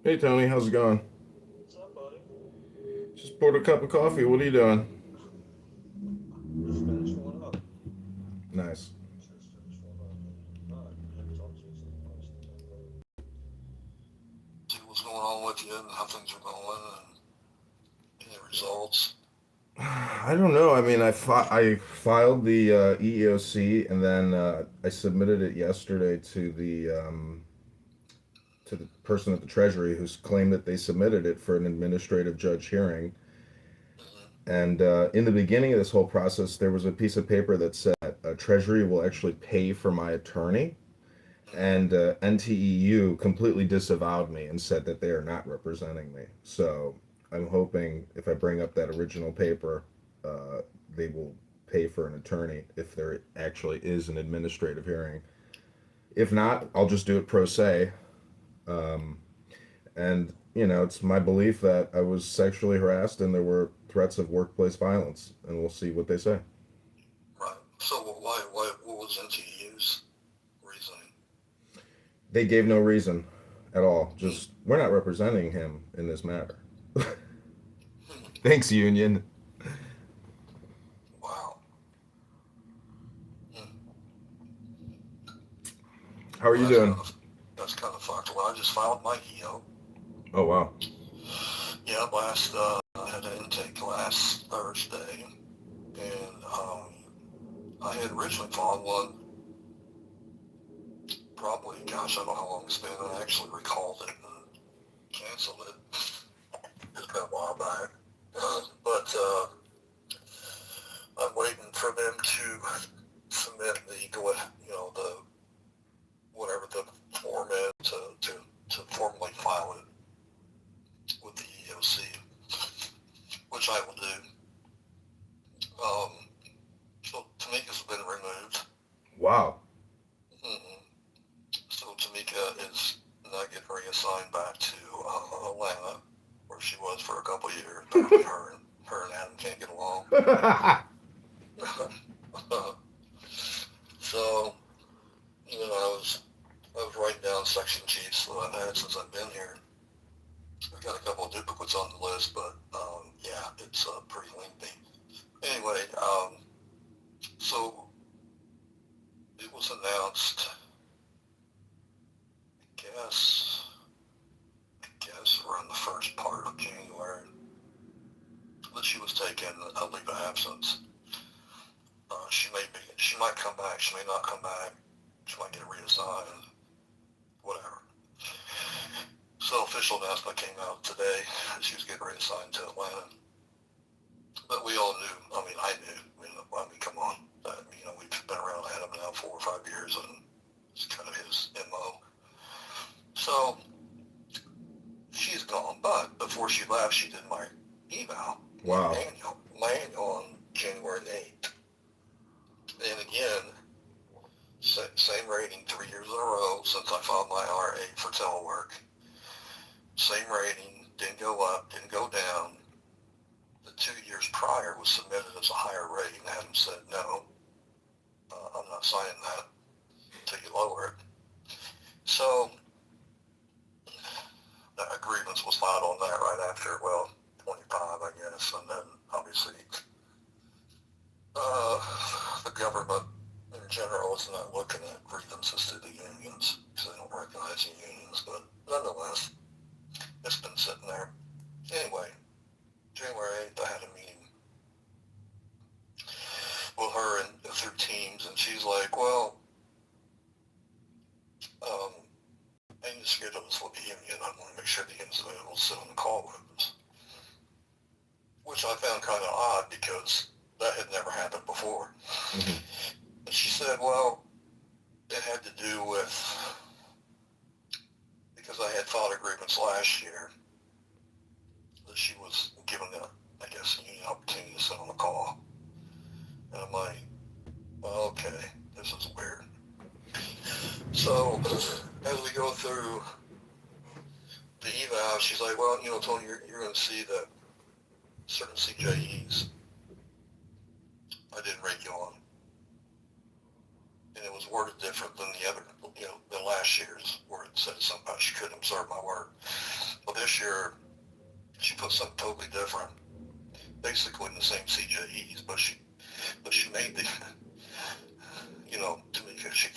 Hey Tony, how's it going? What's up, buddy? Just poured a cup of coffee. What are you doing? Just finished one up. Nice. Just finished one up. I hadn't talked to you since last September. See what's going on with you and how things are going and any results. I don't know. I mean, I filed the EEOC and then I submitted it yesterday to the person at the Treasury who's claimed that they submitted it for an administrative judge hearing. Mm-hmm. And in the beginning of this whole process, there was a piece of paper that said Treasury will actually pay for my attorney. Mm-hmm. And NTEU completely disavowed me and said that they are not representing me. So I'm hoping if I bring up that original paper, they will pay for an attorney if there actually is an administrative hearing. If not, I'll just do it pro se. Um, and, it's my belief that I was sexually harassed and there were threats of workplace violence, and we'll see what they say. Right. So what was NTU's reasoning? They gave no reason at all. Hmm. Just, we're not representing him in this matter. Hmm. Thanks, Union. Wow. Hmm. How are Well, you doing? that's kind of fucked. Well, I just filed my EO. Oh, wow. Yeah, I had an intake last Thursday, and I had originally filed one. Probably, gosh, I don't know how long it's been. I actually recalled it and canceled it. It's been a while back. But I'm waiting for them to submit the whatever the form is to formally file it with the EOC, which I will do. Um, so Tamika's been removed. Wow. Mm-hmm. So Tamika is not getting reassigned back to Atlanta, where she was for a couple of years. Apparently, her and Adam can't get along. So I was writing down section chiefs that I've had since I've been here. I've got a couple of duplicates on the list, but yeah, it's pretty lengthy. Anyway, so it was announced, guess, I guess around the first part of January that she was taking a leave of absence. She might come back, she may not come back, she might get reassigned, whatever. So official announcement came out today that she was getting reassigned to Atlanta. But we all knew. I mean, I knew. Come on. We've been around Adam now 4 or 5 years, and it's kind of his mo. So she's gone. But before she left, she did my eval, Wow. my annual on January 8th. And again, same rating 3 years in a row since I filed my RA for telework. Same rating, didn't go up, didn't go down. The 2 years prior was submitted as a higher rating. Adam said, no, I'm not signing that until you lower it. So a grievance was filed on that right after, well, 25, I guess. And then obviously the government in general is not looking at grievances to the unions because they don't recognize the unions. But nonetheless, it's been sitting there. Anyway, January 8th, I had a meeting with her and through Teams, and she's like, well, um, I need to schedule this with the union. I want to make sure the union's available to sit on the call with us, which I found kind of odd because that had never happened before. Mm-hmm. And she said, well, it had to do with because I had filed a grievance last year that she was given I guess, a union opportunity to sit on the call. And I'm like, well, okay, this is weird. So as we go through the eval, she's like, well, Tony, you're going to see that certain CJEs I didn't rate you on. and it was worded different than the other, than last year's, where it said somehow she couldn't observe my work. Well, this year she put something totally different, basically in the same CJEs, but she made the, Tamika, she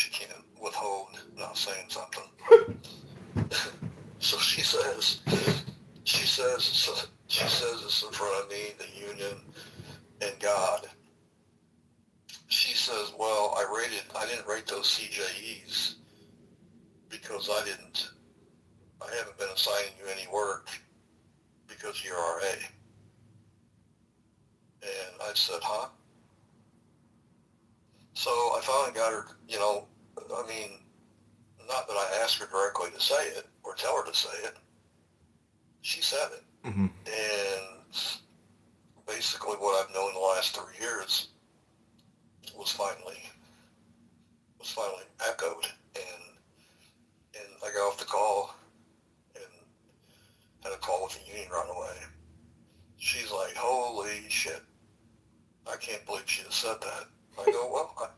can't withhold not saying something. So she says it's in front of me, the union, and God. She says, well, I didn't rate those CJEs because I haven't been assigning you any work because you're RA. And I said, huh? So I finally got her, not that I asked her directly to say it or tell her to say it. She said it. Mm-hmm. And basically what I've known the last 3 years was finally echoed. And I got off the call and had a call with the union right away. She's like, holy shit, I can't believe she just said that. I go, well,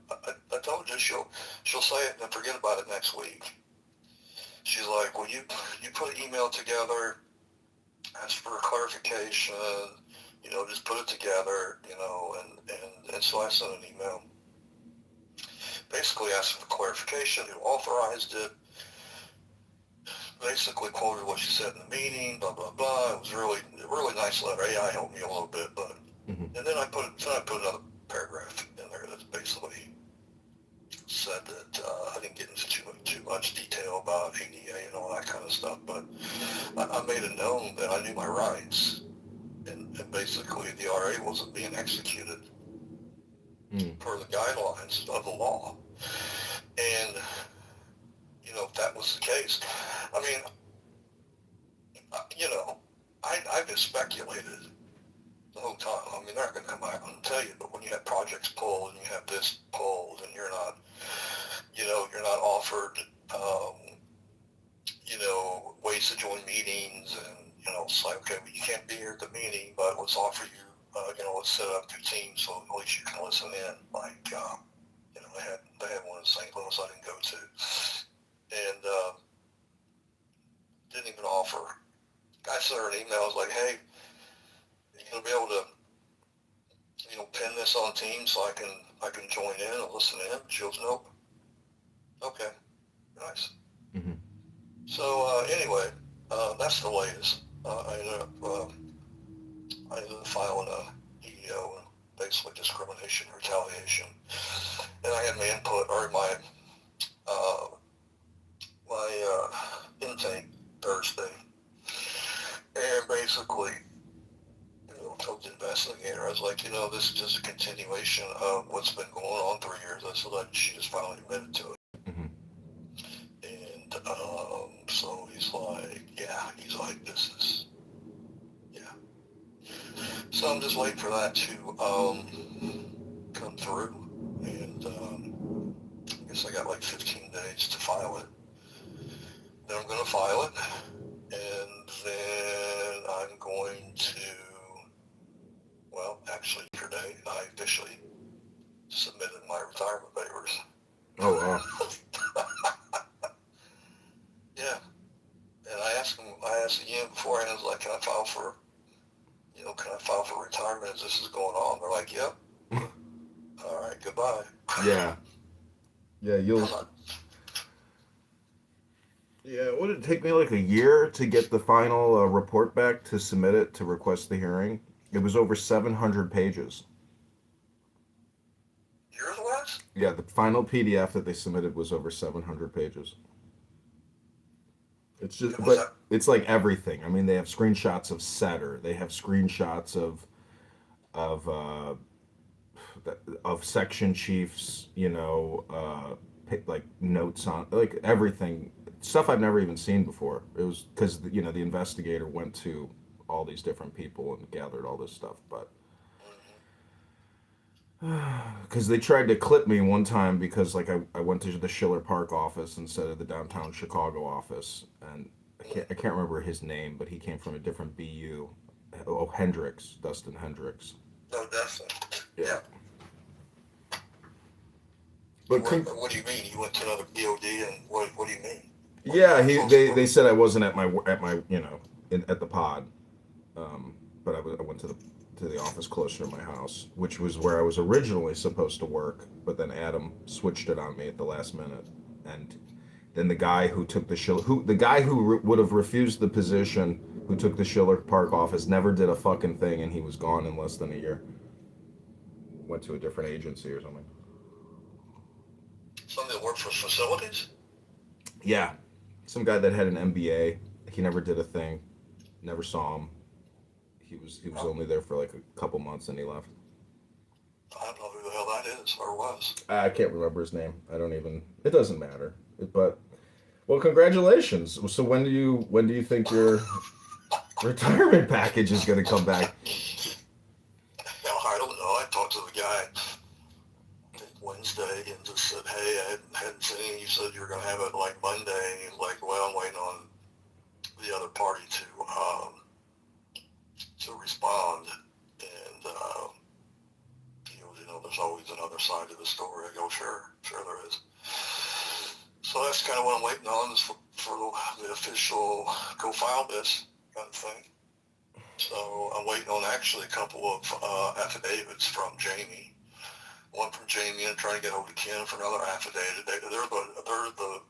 I told you she'll say it and then forget about it next week. She's like, well, you put an email together, ask for a clarification, just put it together, and so I sent an email basically asking for clarification, who authorized it, basically quoted what she said in the meeting, blah, blah, blah. It was a really nice letter. AI helped me a little bit, but, Mm-hmm. and then I put another paragraph in there that basically said that I didn't get into too much detail about ADA and all that kind of stuff, but I made it known that I knew my rights, and basically the RA wasn't being executed per the guidelines of the law. And, if that was the case, I mean, I've just speculated the whole time. I mean, they're not going to come out and tell you, but when you have projects pulled and you have this pulled and you're not offered, ways to join meetings, and, it's like, okay, well, you can't be here at the meeting, but let's offer you, let's set up your team so at least you can listen in. Like, they had one in St. Louis I didn't go to, and didn't even offer. I sent her an email. I was like, hey, you gonna be able to, pin this on Teams so I can join in and listen in? She goes, nope. Okay, nice. Mm-hmm. So anyway, that's the latest. I ended up filing a EEO, basically discrimination, retaliation, and I had my input or my intake Thursday, and basically, told the investigator, I was like, this is just a continuation of what's been going on 3 years. I said, she just finally admitted to it. Mm-hmm. And so he's like, this is, yeah. So I'm just waiting for that to come through, and I guess I got like 15 days to file it. Then I'm going to file it, and then I'm going to, well, actually today I officially submitted my retirement papers. Oh, wow. Yeah. And I asked again beforehand, I was like, can I file for retirement as this is going on? They're like, yep. All right, goodbye. Yeah. Yeah, Yeah, would it take me like a year to get the final report back to submit it to request the hearing? It was over 700 pages. Yours was? Yeah, the final PDF that they submitted was over 700 pages. It's just, but it's like everything. I mean, they have screenshots of Setter. They have screenshots of uh, of section chiefs. Like notes on like everything, stuff I've never even seen before. It was because the investigator went to all these different people and gathered all this stuff, but because they tried to clip me one time because like I went to the Schiller Park office instead of the downtown Chicago office, and I can't remember his name, but he came from a different BU. Oh, Dustin Hendricks. Oh, Dustin. Yeah. But what do you mean? You went to another BOD, and what do you mean? yeah, they said I wasn't at my at the pod, but I went to the office closer to my house, which was where I was originally supposed to work, but then Adam switched it on me at the last minute, and then the guy who took the guy who would have refused the position, who took the Schiller Park office, never did a fucking thing, and he was gone in less than a year. Went to a different agency or something. Somebody that worked for facilities? Yeah, some guy that had an MBA. He never did a thing. Never saw him. He was only there for like a couple months and he left. I don't know who the hell that is or was. I can't remember his name. I don't even. It doesn't matter. But well, congratulations. So when do you think your retirement package is going to come back? I don't know. I talked to the guy Wednesday and just said, hey, I hadn't seen you. You said you were going to have it like Monday. And he's like, well, I'm waiting on the other party to respond. And there's always another side to the story. I go, sure there is. So that's kind of what I'm waiting on, is for the official go file this kind of thing. So I'm waiting on actually a couple of affidavits from Jamie. One from Jamie, and trying to get hold of Ken for another affidavit. They're the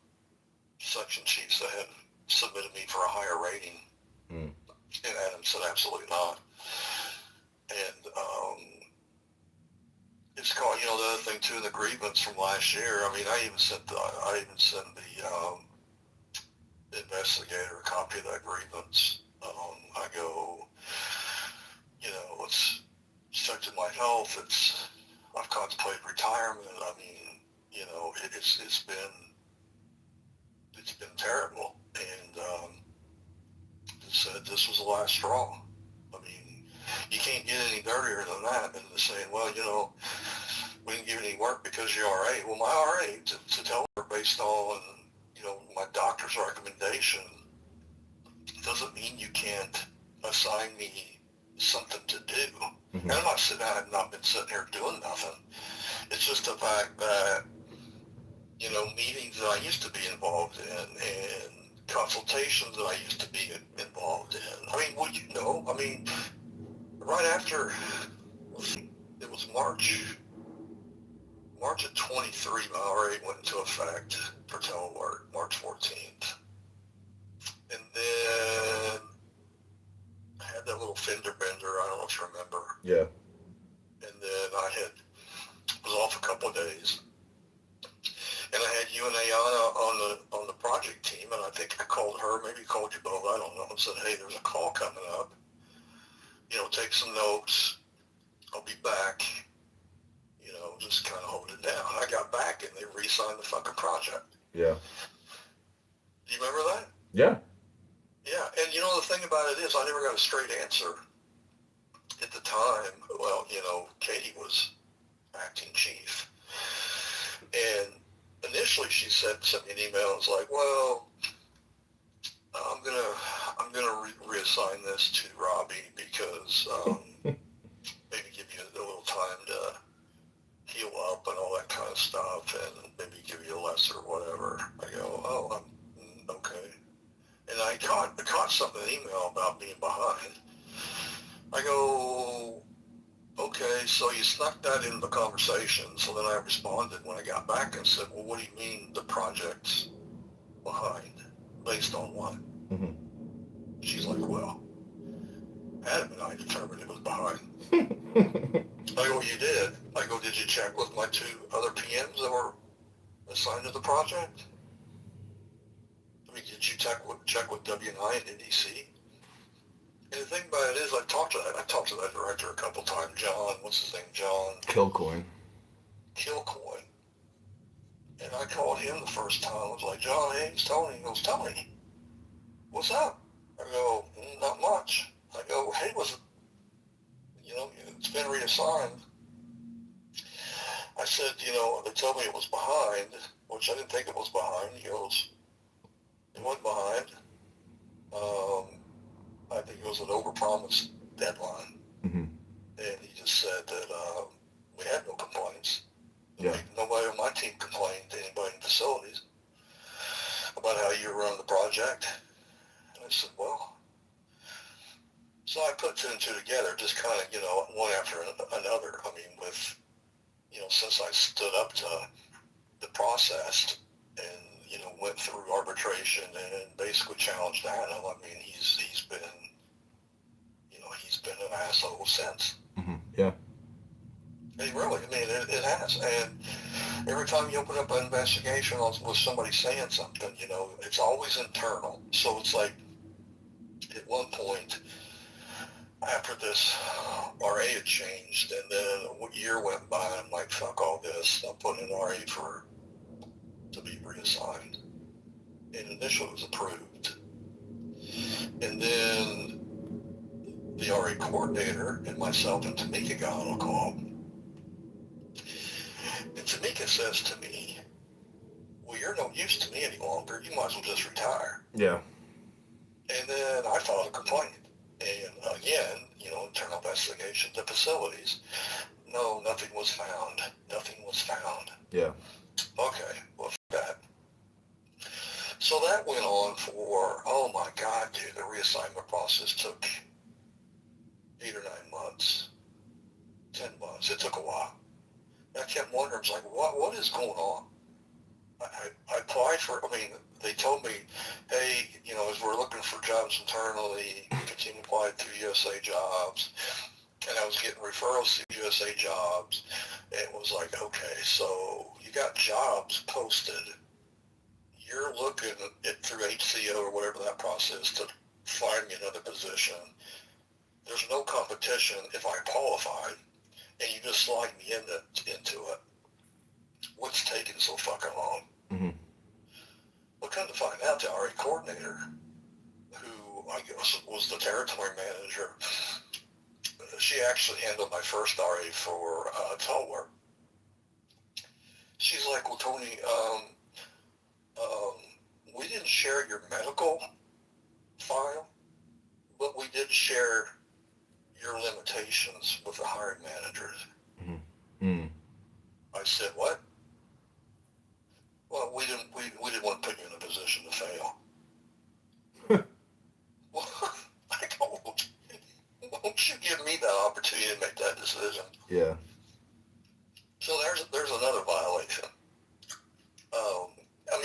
section chiefs that had submitted me for a higher rating. Mm. And Adam said absolutely not. And it's called, the other thing too, the grievance from last year. I mean, I even sent the investigator a copy of that grievance. I go, it's affected my health. I've contemplated retirement. I mean, it's been terrible. And it said this was the last straw. I mean, you can't get any dirtier than that than to saying, well, we didn't give you any work because you're RA. Well, my RA, to tell her based on, my doctor's recommendation, doesn't mean you can't assign me something to do. Mm-hmm. And I'm not saying I have not been sitting here doing nothing. It's just the fact that, meetings that I used to be involved in and consultations that I used to be involved in. I mean, right after, it was March of 23, my RA went into effect for telework, March 14th. And then I had that little fender bender, I don't know if you remember. Yeah. And then I was off a couple of days. And I had you and Ayana on the project team, and I think I called her, maybe called you both, I don't know, and said, hey, there's a call coming up. Take some notes. I'll be back. Just kind of hold it down. I got back, and they re-signed the fucking project. Yeah. Do you remember that? Yeah. Yeah, and the thing about it is I never got a straight answer at the time. Well, Katie was acting chief. And initially she sent me an email and was like, well, I'm gonna reassign this to Robbie because maybe give you a little time to heal up and all that kind of stuff, and maybe give you a lesser whatever. I go, oh, okay. And I caught something in the email about being behind. I go, okay, so you snuck that into the conversation. So then I responded when I got back and said, well, what do you mean the project's behind? Based on what? Mm-hmm. She's like, well, Adam and I determined it was behind. I go, you did? I go, did you check with my two other PMs that were assigned to the project? I mean, did you check with W&I and NDC? And the thing about it is, I talked to that director a couple times. John, what's his name? John Kilcoyne. And I called him the first time. I was like, John, hey, it's Tony. He goes, Tony, what's up? I go, not much. I go, hey, it's been reassigned. I said, they told me it was behind, which I didn't think it was behind. He goes, it wasn't behind. I think it was an overpromised deadline. Mm-hmm. And he just said that we had no complaints. Yeah. Nobody on my team complained. project? And I said, well, so I put two and two together, just kind of, one after another. I mean, with, since I stood up to the process and, went through arbitration and basically challenged Adam, I mean, he's been an asshole since. Mm-hmm. Yeah. He really, I mean, it has. And every time you open up an investigation with somebody saying something, it's always internal. So it's like, at one point, after this RA had changed, and then a year went by, I'm like, fuck all this. I'm putting an RA to be reassigned. And initially it was approved. And then the RA coordinator and myself and Tamika got on a call. And Tamika says to me, well, you're no use to me any longer. You might as well just retire. Yeah. And then I filed a complaint. And again, internal investigation, the facilities. No, nothing was found. Nothing was found. Yeah. Okay, well, that. So that went on for, oh my God, dude, the reassignment process took 8 or 9 months, 10 months. It took a while. I kept wondering, it's like, what is going on? I applied for, they told me, hey, as we're looking for jobs internally, continue to apply to USA Jobs. And I was getting referrals to USA Jobs. And it was like, okay, so you got jobs posted. You're looking at through HCO or whatever that process to find me another position. There's no competition if I qualify, and you just slide me into it. What's taking so fucking long? Mm-hmm. Well, come to find out, the RA coordinator, who I guess was the territory manager, she actually handled my first RA for telework. She's like, well, Tony, we didn't share your medical file, but we did share your limitations with the hiring managers. Mm-hmm. Mm. I said, what? Well, we didn't want to put you in a position to fail. Well, I won't you give me that opportunity to make that decision? Yeah. So there's another violation.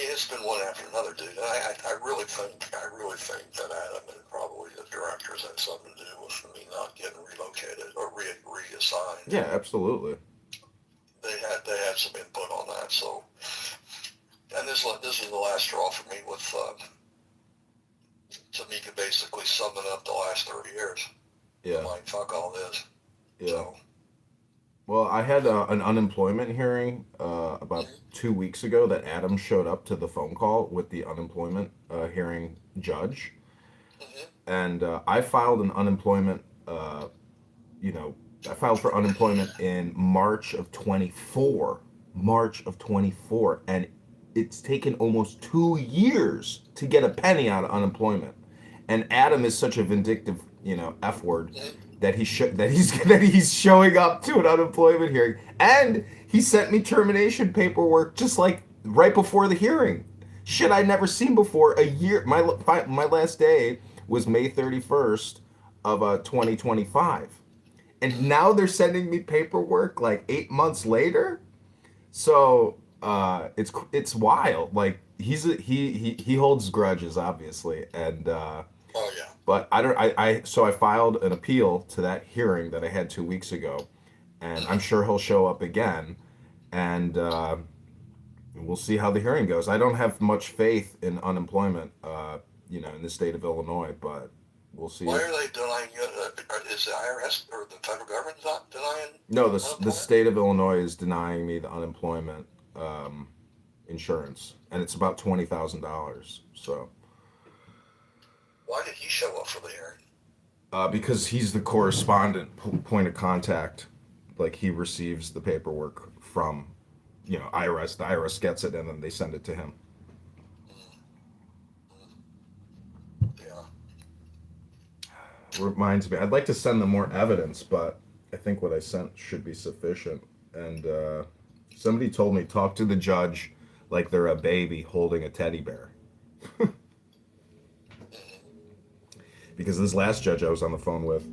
It's been one after another, dude. And I really think that Adam and probably the directors had something to do with me not getting relocated or reassigned. Yeah, absolutely. They had some input on that. So, and this is the last straw for me with Tamika basically summing up the last 30 years. Yeah. I'm like, fuck all this. Yeah. So, well, I had an unemployment hearing about 2 weeks ago that Adam showed up to the phone call with the unemployment hearing judge. mm-hmm. And I filed an unemployment, I filed for unemployment in March of 24. And it's taken almost 2 years to get a penny out of unemployment. And Adam is such a vindictive, F word, that he's showing up to an unemployment hearing, and he sent me termination paperwork just like right before the hearing. Shit I'd never seen before. A year, my last day was May 31st of 2025, and now they're sending me paperwork like 8 months later. So it's wild. Like he holds grudges, obviously, and. Oh yeah. But so I filed an appeal to that hearing that I had 2 weeks ago, and I'm sure he'll show up again, and we'll see how the hearing goes. I don't have much faith in unemployment, in the state of Illinois, but we'll see. Why are they denying you? Is the IRS or the federal government not denying? No, the state of Illinois is denying me the unemployment insurance, and it's about $20,000. So. Why did he show up for the hearing? Because he's the correspondent point of contact. Like, he receives the paperwork from, IRS. The IRS gets it, and then they send it to him. Yeah. Reminds me, I'd like to send them more evidence, but I think what I sent should be sufficient. And somebody told me, talk to the judge like they're a baby holding a teddy bear. because this last judge I was on the phone with,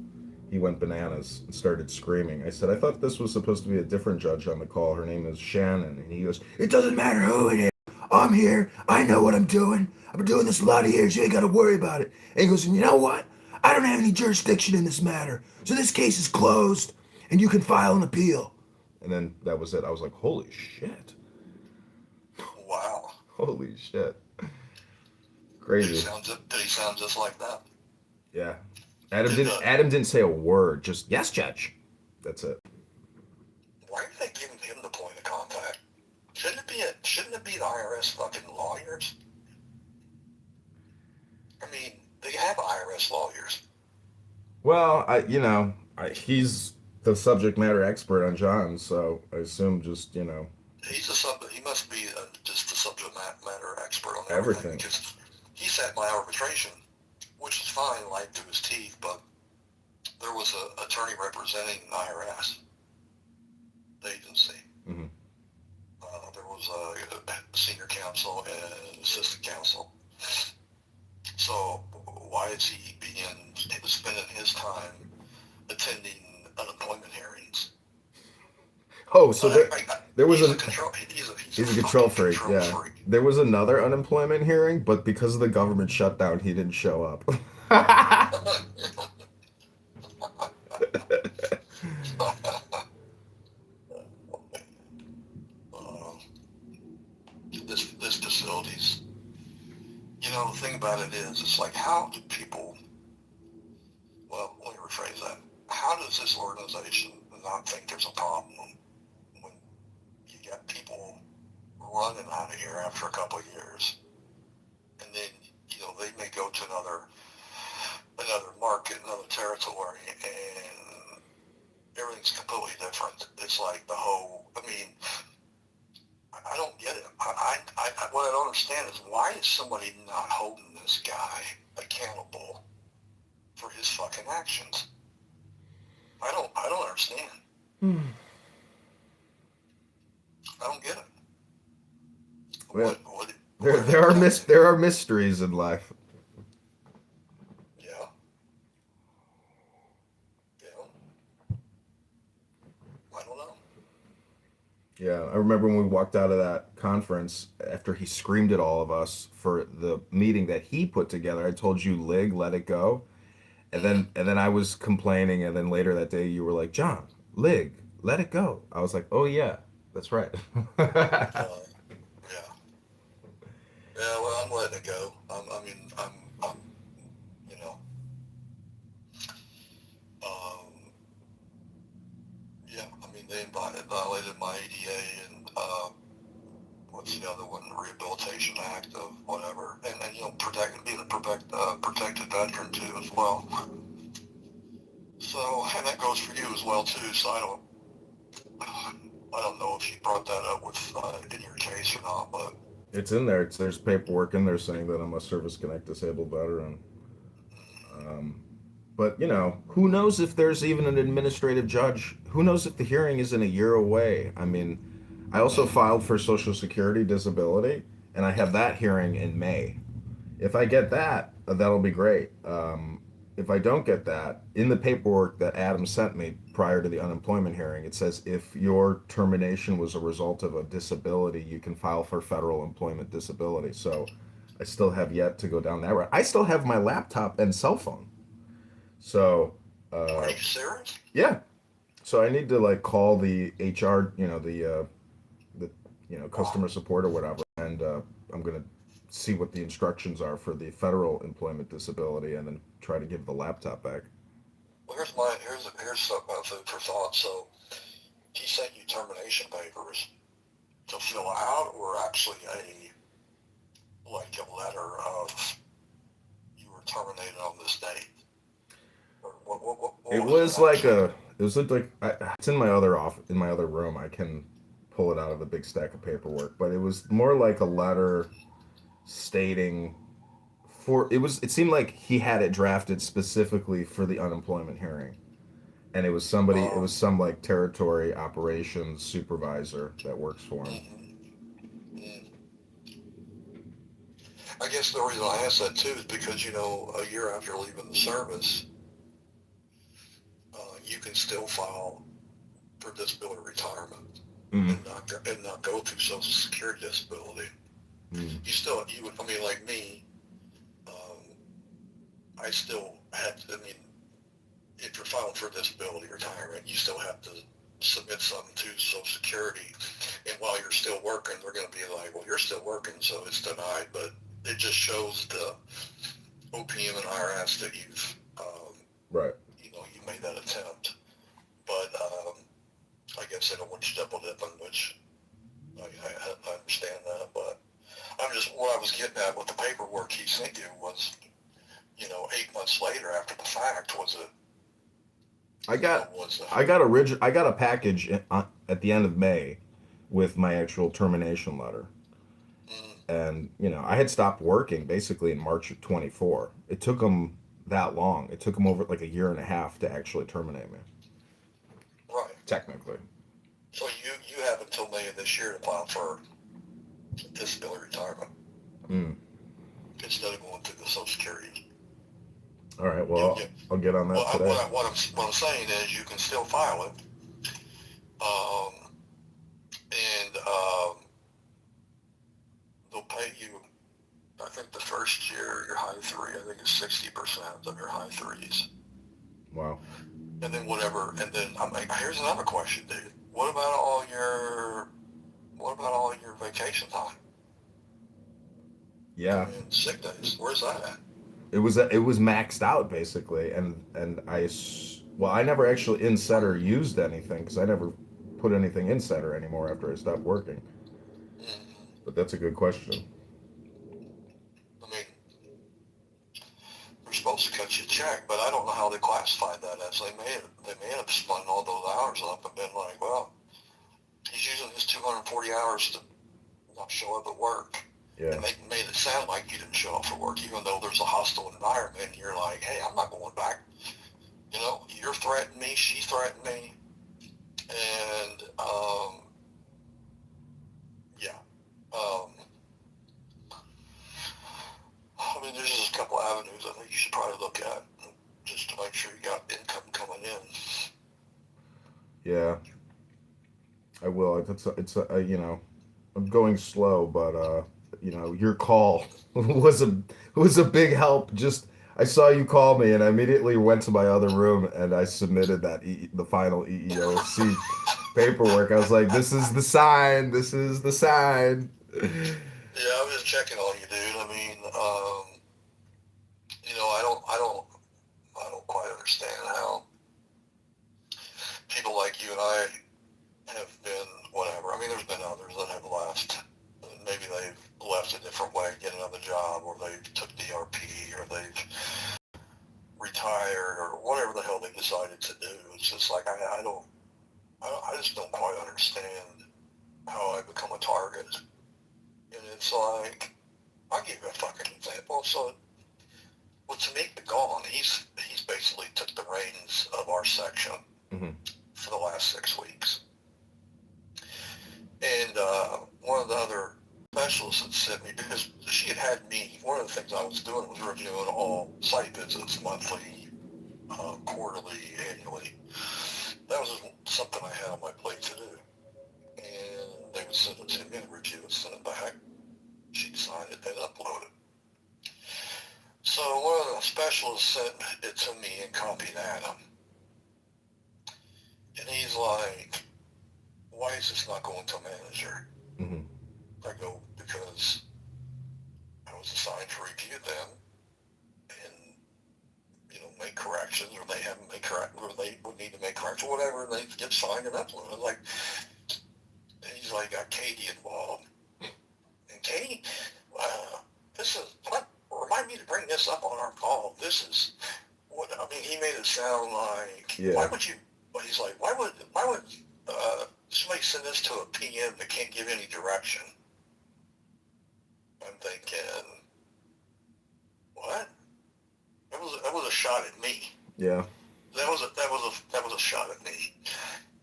he went bananas and started screaming. I said, I thought this was supposed to be a different judge on the call. Her name is Shannon. And he goes, it doesn't matter who it is. I'm here. I know what I'm doing. I've been doing this a lot of years. You ain't got to worry about it. And he goes, and you know what? I don't have any jurisdiction in this matter. So this case is closed and you can file an appeal. And then that was it. I was like, holy shit. Wow. Holy shit. Did Crazy. he sound just like that? Yeah. Adam didn't say a word. Just, yes, Judge. That's it. Why are they giving him the point of contact? Shouldn't it be the IRS fucking lawyers? I mean, they have IRS lawyers. Well, he's the subject matter expert on John, so I assume just, He must be just the subject matter expert on everything. Because he sat my arbitration, which is fine, light to his teeth, but there was an attorney representing the IRS agency. Mm-hmm. There was a senior counsel and assistant counsel. So why is he spending his time attending unemployment hearings? Oh, so there was he's a control freak. Yeah, there was another unemployment hearing, but because of the government shutdown, he didn't show up. This facilities. The thing about it is, it's like, how do people? Well, let me rephrase that. How does this organization not think there's a problem when you got people running out of here after a couple of years, and then they may go to another market, another territory, and everything's completely different. It's like the whole. I mean, I don't get it. What I don't understand is, why is somebody not holding this guy accountable for his fucking actions? I don't understand. I don't get it. Well, there are mysteries in life. Yeah. I don't know. Yeah, I remember when we walked out of that conference after he screamed at all of us for the meeting that he put together. I told you, Lig, let it go. And then I was complaining, and then later that day you were like, John, Lig, let it go. I was like, oh yeah, that's right. Yeah. Yeah, well, I'm letting it go. I'm you know, yeah, they violated my ADA and, what's the other one, the Rehabilitation Act of whatever, and being a protected veteran too as well. So, and that goes for you as well too, so I don't know if you brought that up with, in your case or not, but. It's in there. There's paperwork in there saying that I'm a Service Connect disabled veteran. But who knows if there's even an administrative judge? Who knows if the hearing isn't a year away? I mean, I also filed for Social Security disability, and I have that hearing in May. If I get that, that'll be great. If I don't get that, in the paperwork that Adam sent me prior to the unemployment hearing, it says if your termination was a result of a disability, you can file for federal employment disability. So I still have yet to go down that route. I still have my laptop and cell phone. So, Are you serious? yeah. So I need to call the HR, the customer support or whatever, and I'm gonna see what the instructions are for the federal employment disability, and then try to give the laptop back. Well, here's some food for thought. So he sent you termination papers to fill out, or actually a letter of you were terminated on this date? Or what It was was it's in my other in my other room. I can pull it out of the big stack of paperwork, but it was more like a letter stating it seemed like he had it drafted specifically for the unemployment hearing, and it was some territory operations supervisor that works for him. Mm-hmm. I guess the reason I ask that too is because, you know, a year after leaving the service, you can still file for disability retirement Mm. and not go through Social Security disability. Mm. You would, I mean, like me, I still have to, I mean, if you're filing for disability retirement, you still have to submit something to Social Security. And while you're still working, they're going to be like, well, you're still working, so it's denied. But it just shows the OPM and IRS that you've, Right. you know, you made that attempt. But I guess they don't want you double dipping, which I understand that. But I'm just, what I was getting at with the paperwork he sent you was, you know, 8 months later after the fact, was it? I got a package at the end of May with my actual termination letter. And, you know, I had stopped working basically in March of 24. It took them that long. It took them over like a year and a half to actually terminate me. Right. Technically. So you have until May of this year to file for disability retirement Mm. instead of going through the Social Security. All right. Well, I'll get on that Well, today. what I'm saying is you can still file it. And they'll pay you, I think the first year, your high three, I think it's 60% of your high threes. Wow. And then whatever, and then I'm like, here's another question, dude. What about all your vacation time? Yeah. And sick days? Where's that at? It was maxed out basically, and I never actually inset or used anything because I never put anything in setter anymore after I stopped working. Mm-hmm. But that's a good question. I mean, they're supposed to cut you a check, but I don't know how they classified that as. They may have spun all those hours up and been like, well, he's using his 240 hours to not show up at work. Yeah. And they made it sound like you didn't show up for work, even though there's a hostile environment. And you're like, hey, I'm not going back. You know, you're threatening me, she threatened me. And, yeah. I mean, there's just a couple avenues I think you should probably look at just to make sure you got income coming in. Yeah. I will. You know, I'm going slow, but you know, your call was a big help. Just I saw you call me, and I immediately went to my other room and I submitted the final EEOC paperwork. I was like, "This is the sign. This is the sign." Yeah, I'm just checking on you, dude. I mean, you know, I don't quite understand how people like you and I have been whatever. I mean, there's been others that have left. Maybe they've left a different way, get another job, or they took DRP, or they've retired, or whatever the hell they decided to do. It's just like I just don't quite understand how I become a target. And it's like, I'll give you a fucking example. So, with Tamika gone, he's basically took the reins of our section Mm-hmm. for the last 6 weeks. And one of the other specialists had sent me, because she had me, one of the things I was doing was reviewing all site visits, monthly, quarterly, annually. That was something I had on my plate to do. And they would send it to me and review it, send it back. She'd sign it, they'd upload it. So one of the specialists sent it to me and copied Adam. And he's like, why is this not going to a manager? Mm-hmm. I go, because I was assigned to review them and, you know, make corrections, or they haven't made corrections, or they would need to make corrections, whatever, and they get signed and uploaded. Like, and he's like, got Katie involved. And Katie, this is, remind me to bring this up on our call. This is what, I mean, he made it sound like, Yeah. why would you, but he's like, why would somebody send this to a PM that can't give any direction? I'm thinking, what? That was a shot at me. Yeah. That was a shot at me.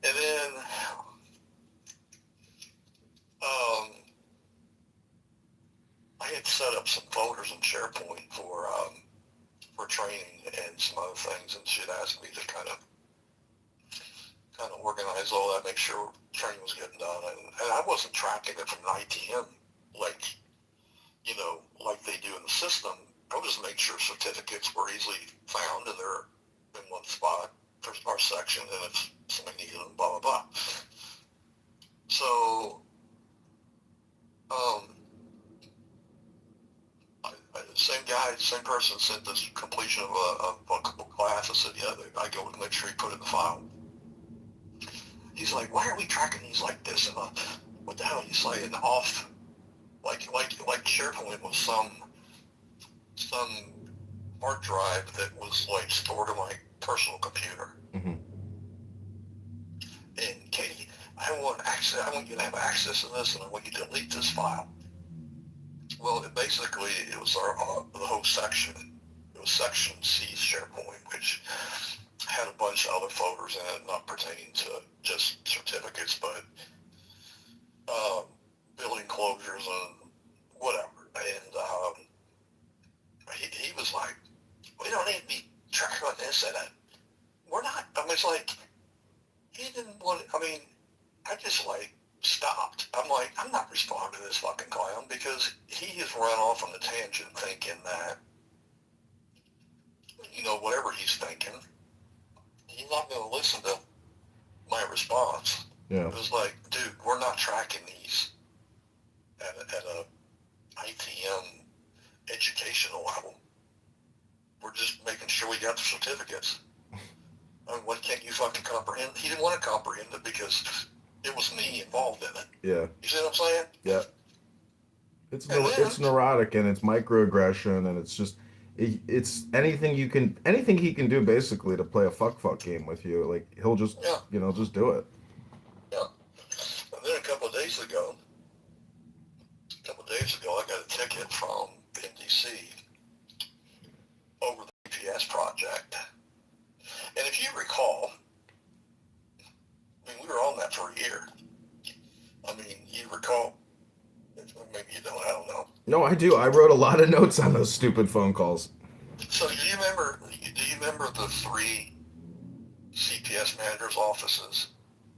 And then, had set up some folders in SharePoint for training and some other things, and she'd asked me to kind of organize all that, make sure training was getting done, and I wasn't tracking it from an ITM like like they do in the system. I was just making sure certificates were easily found and they're in one spot for our section, and if somebody needed them, blah blah blah. So, same person sent this completion of a class. I said, yeah, I go and make sure you put it in the file. He's like, why are we tracking these like this? And what the hell? He's like, an off, like SharePoint was some hard drive that was like stored on my personal computer. Mm-hmm. And Katie, I want you to have access to this, and I want you to delete this file. Well, it was the whole section. It was section C's SharePoint, which had a bunch of other folders in it, not pertaining to just certificates, but building closures and whatever. And he was like, we don't need to be tracking on this and that. We're not. I mean, it's like, he didn't want, I just like stopped. I'm like, I'm not responding to this fucking clown, because he has run off on the tangent thinking that, whatever he's thinking, he's not going to listen to my response. Yeah. It was like, dude, we're not tracking these at a ITM educational level. We're just making sure we got the certificates. What can't you fucking comprehend? He didn't want to comprehend it because it was me involved in it. Yeah. You see what I'm saying? Yeah. It's neurotic, and it's microaggression, and it's just it's anything he can do basically to play a fuck game with you. Like, he'll just just do it. Yeah. And then a couple of days ago, I got a ticket from NDC over the GPS project. And if you recall, we were on that for a year. You recall? Maybe you don't. I don't know. No, I do. I wrote a lot of notes on those stupid phone calls. So do you remember the 3 CPS managers' offices?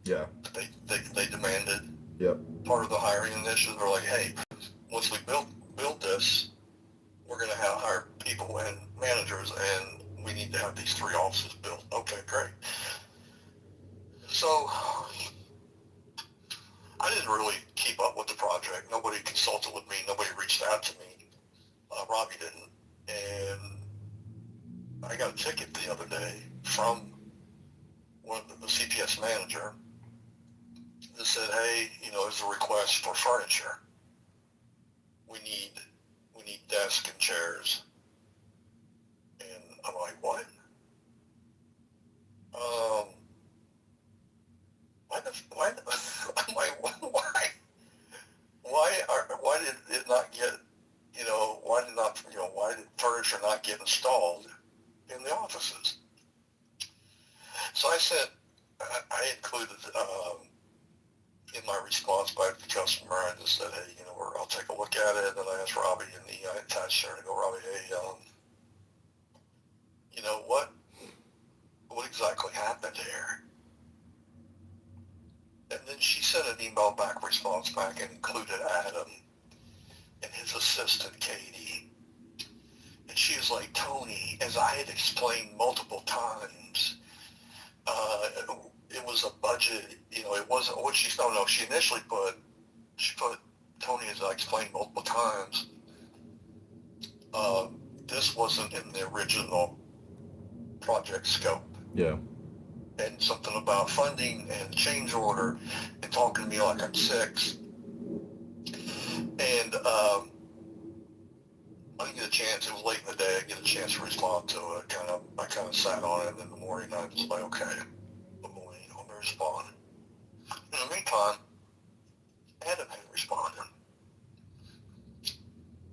Yeah. They demanded. Yep. Part of the hiring initiative. They're like, hey, once we build this, we're going to hire people and managers, and we need to have these 3 offices built. Okay, great. So I didn't really keep up with the project. Nobody consulted with me. Nobody reached out to me. Robbie didn't. And I got a ticket the other day from the CPS manager that said, hey, there's a request for furniture. We need desks and chairs. And I'm like, what? I'm like, why? Why did it not get, why did furniture not get installed in the offices? So I included, in my response back to the customer, I just said, hey, I'll take a look at it. And then I asked Robbie in the attached there to go, Robbie, hey, what exactly happened here? And then she sent an email response back, and included Adam and his assistant, Katie. And she was like, Tony, as I had explained multiple times, it was a budget, it wasn't what she initially put, Tony, as I explained multiple times, this wasn't in the original project scope. Yeah. And something about funding and change order, and talking to me like I'm 6. And I didn't get a chance. It was late in the day. I didn't get a chance to respond to it. I kind of sat on it, and in the morning I was like, okay, I'm going to respond. In the meantime, Adam had responded.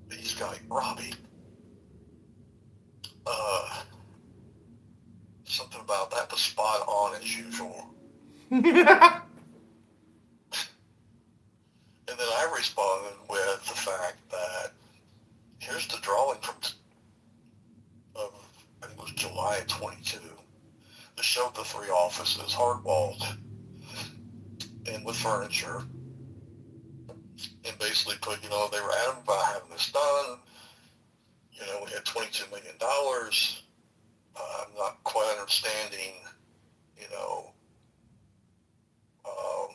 This guy, Robbie, something about that was spot on as usual. And then I responded with the fact that Here's the drawing from I think it was July of 22. It showed the three offices, hard walled, and with furniture, and basically put, they were adamant about having this done. We had $22 million. I'm not quite understanding, you know, um,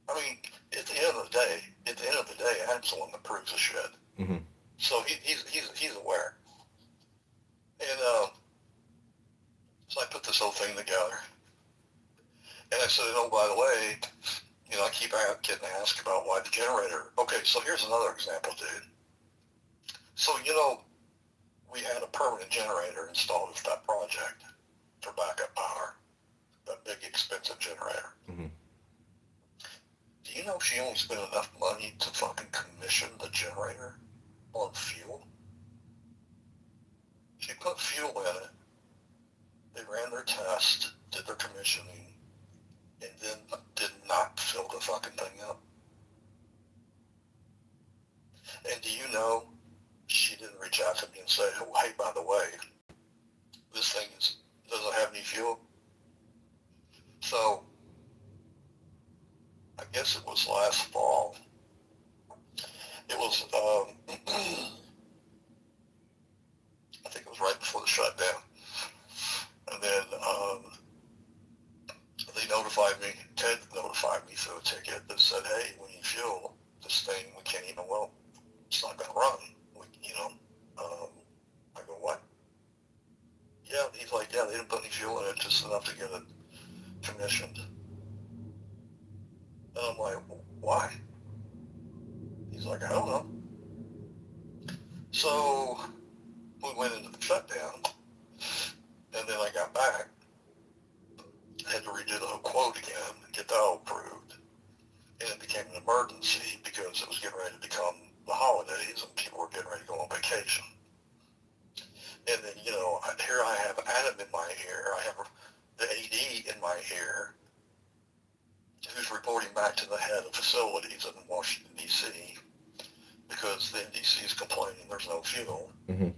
I mean, at the end of the day, Adam's the one that proves the shit. Mm-hmm. So he's aware. And so I put this whole thing together. And I said, by the way, I keep getting asked about why the generator. Okay, so here's another example, dude. So, we had a permanent generator installed with that project for backup power, that big expensive generator. Mm-hmm. Do you know she only spent enough money to fucking commission the generator on fuel? She put fuel in it. They ran their test, did their commissioning, and then did not fill the fucking thing up. And do you know, she didn't reach out to me and say, oh, hey, by the way, this thing doesn't have any fuel. So, I guess it was last fall. It was, I think it was right before the shutdown. And then they notified me, Ted notified me through a ticket that said, hey, we need fuel. This thing, we can't even, it's not going to run. I go, what? Yeah, he's like, yeah, they didn't put any fuel in it, just enough to get it commissioned. And I'm like, why? He's like, I don't know. So we went into the shutdown, and then I got back. I had to redo the whole quote again and get that all approved. And it became an emergency because it was getting ready to become the holidays and people were getting ready to go on vacation. And then, here I have Adam in my ear. I have the AD in my ear who's reporting back to the head of facilities in Washington, D.C. because the NDC is complaining there's no fuel. Mm-hmm.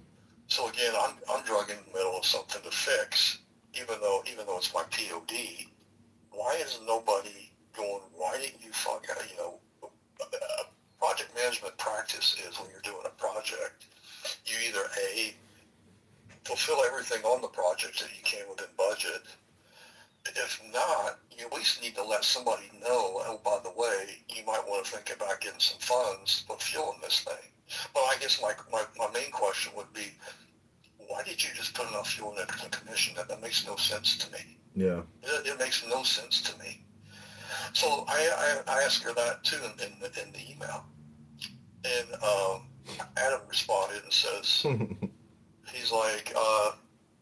So again, I'm drug in the middle of something to fix, even though it's my POD. Why is nobody going, why didn't you project management practice is when you're doing a project, you either A, fulfill everything on the project that you can within budget. If not, you at least need to let somebody know, oh, by the way, you might want to think about getting some funds to put fuel in this thing. Well, I guess my main question would be, why did you just put enough fuel in it to commission that? That makes no sense to me. Yeah. It makes no sense to me. So I asked her that too in the email. And Adam responded and says, he's like,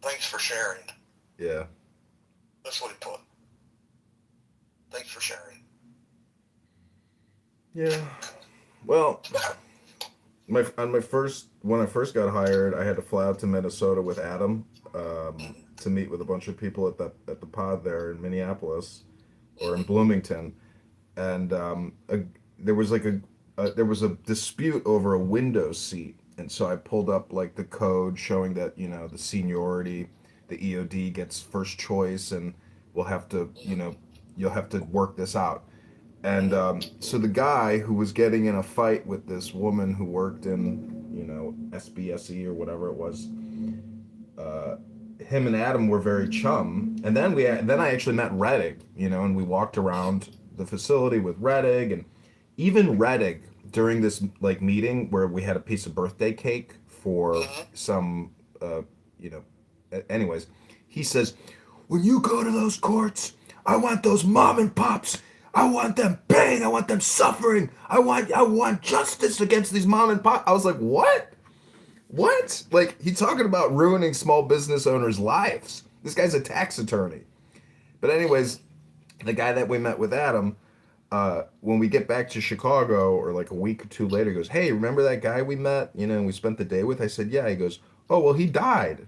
thanks for sharing. Yeah. That's what he put. Thanks for sharing. Yeah. Well, when I first got hired, I had to fly out to Minnesota with Adam to meet with a bunch of people at the pod there in Minneapolis or in Bloomington, and there was there was a dispute over a window seat, and so I pulled up like the code showing that the seniority, the EOD gets first choice, and we'll have to you'll have to work this out. And so the guy who was getting in a fight with this woman who worked in, SBSE or whatever it was, him and Adam were very chum. And then I actually met Reddick, and we walked around the facility with Reddick, and even Reddick during this meeting where we had a piece of birthday cake for some, anyways, he says, when you go to those courts, I want those mom and pops. I want them pain. I want them suffering. I want justice against these mom and pop. I was like, what? What? Like, he's talking about ruining small business owners' lives. This guy's a tax attorney. But anyways, the guy that we met with Adam, when we get back to Chicago or like a week or two later, he goes, hey, remember that guy we met, and we spent the day with? I said, yeah. He goes, oh, well, he died.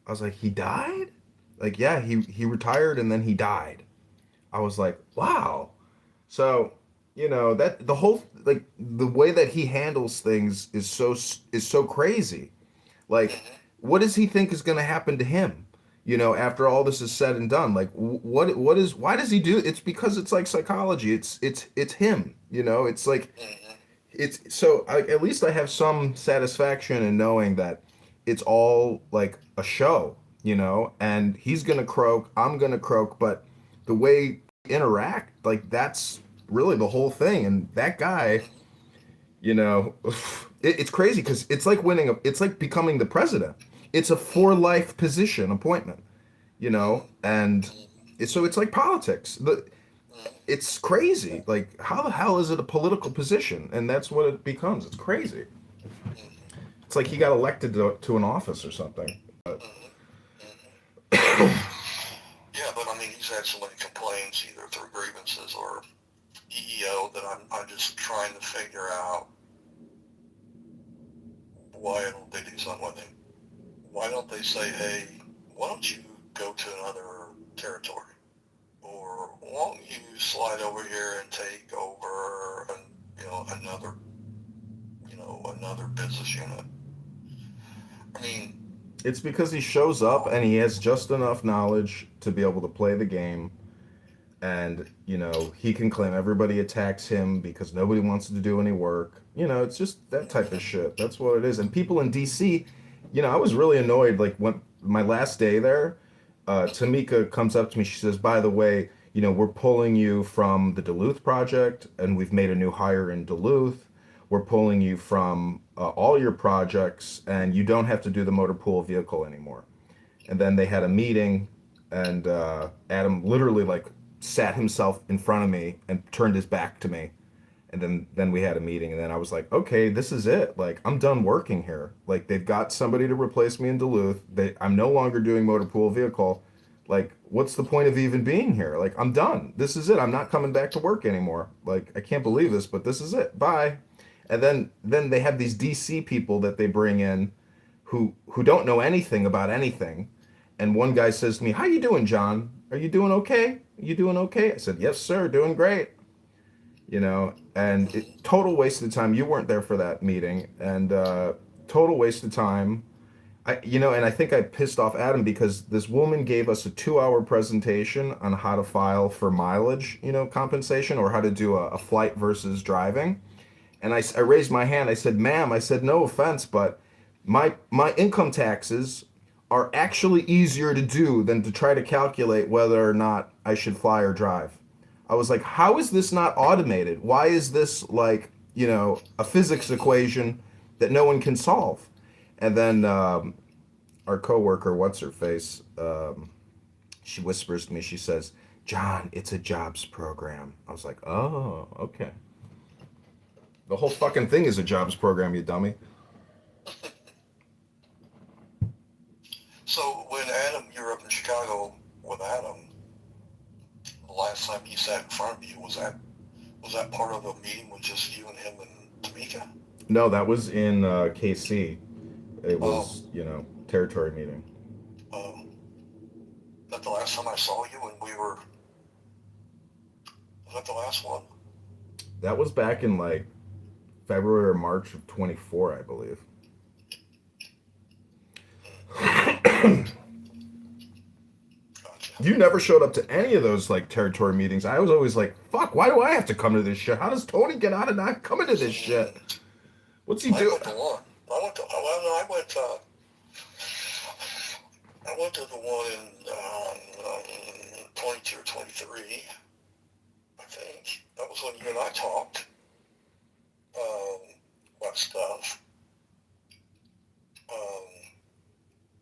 I was like, he died? Like, yeah, he retired and then he died. I was like, wow. So You know, that the whole, like, the way that he handles things is so crazy. Like, Mm-hmm. what does he think is going to happen to him? You know, after all this is said and done, like, what is, why does he do? It's because it's like psychology. It's him. You know, it's like, Mm-hmm. it's so at least I have some satisfaction in knowing that it's all like a show. You know, and he's gonna croak, I'm gonna croak, but the way we interact, like, that's really the whole thing. And that guy, Mm-hmm. you know, it's crazy because it's like it's like becoming the president. It's a for Mm-hmm. life position appointment, you know, and so it's like politics. Mm-hmm. It's crazy. Like, how the hell is it a political position? And that's what it becomes. It's crazy. Mm-hmm. It's like he got elected to an office or something. But Mm-hmm. Mm-hmm. Yeah, but I mean, he's had so many complaints, either through grievances or EEO, that I'm just trying to figure out why don't they do something with him? Why don't they say, hey, why don't you go to another territory? Or why don't you slide over here and take over, another business unit? I mean, it's because he shows up and he has just enough knowledge to be able to play the game, and you know he can claim everybody attacks him because nobody wants to do any work. You know, it's just that type of shit. That's what it is. And people in DC, you know, I was really annoyed. Like, when my last day there, Tamika comes up to me, she says, by the way, you know, we're pulling you from the Duluth project and we've made a new hire in Duluth. We're pulling you from all your projects and you don't have to do the motor pool vehicle anymore. And then they had a meeting, and Adam literally, like, sat himself in front of me and turned his back to me. And then we had a meeting, and then I was like, okay, this is it. Like, I'm done working here. Like, they've got somebody to replace me in Duluth. I'm no longer doing motor pool vehicle. Like, what's the point of even being here? Like, I'm done. This is it. I'm not coming back to work anymore. Like, I can't believe this, but this is it. Bye. And then they have these DC people that they bring in who don't know anything about anything. And one guy says to me, "How you doing, John? Are you doing okay? Are you doing okay?" I said, "Yes, sir, doing great." You know, and total waste of time. You weren't there for that meeting, and total waste of time. You know, and I think I pissed off Adam because this woman gave us a 2 hour presentation on how to file for mileage, you know, compensation, or how to do a flight versus driving. And I raised my hand. I said, "Ma'am," I said, "no offense, but my income taxes are actually easier to do than to try to calculate whether or not I should fly or drive." I was like, "How is this not automated? Why is this, like, you know, a physics equation that no one can solve?" And then our coworker, what's her face, she whispers to me. She says, "John, it's a jobs program." I was like, "Oh, okay." The whole fucking thing is a jobs program, you dummy. so when you're up in Chicago with Adam, the last time he sat in front of you, was that part of a meeting with just you and him and Tamika? No, that was in KC. It Oh, was, you know, territory meeting. um, that the last time I saw you when was that the last one? That was back in like February or March of 24, I believe. Gotcha. You never showed up to any of those like territory meetings. I was always like, "Fuck, why do I have to come to this shit? How does Tony get out of not coming to this shit? What's he I do?" went to one. Well, no, I went to the one in 22 or 23, I think. That was when you and I talked um, about stuff. Um,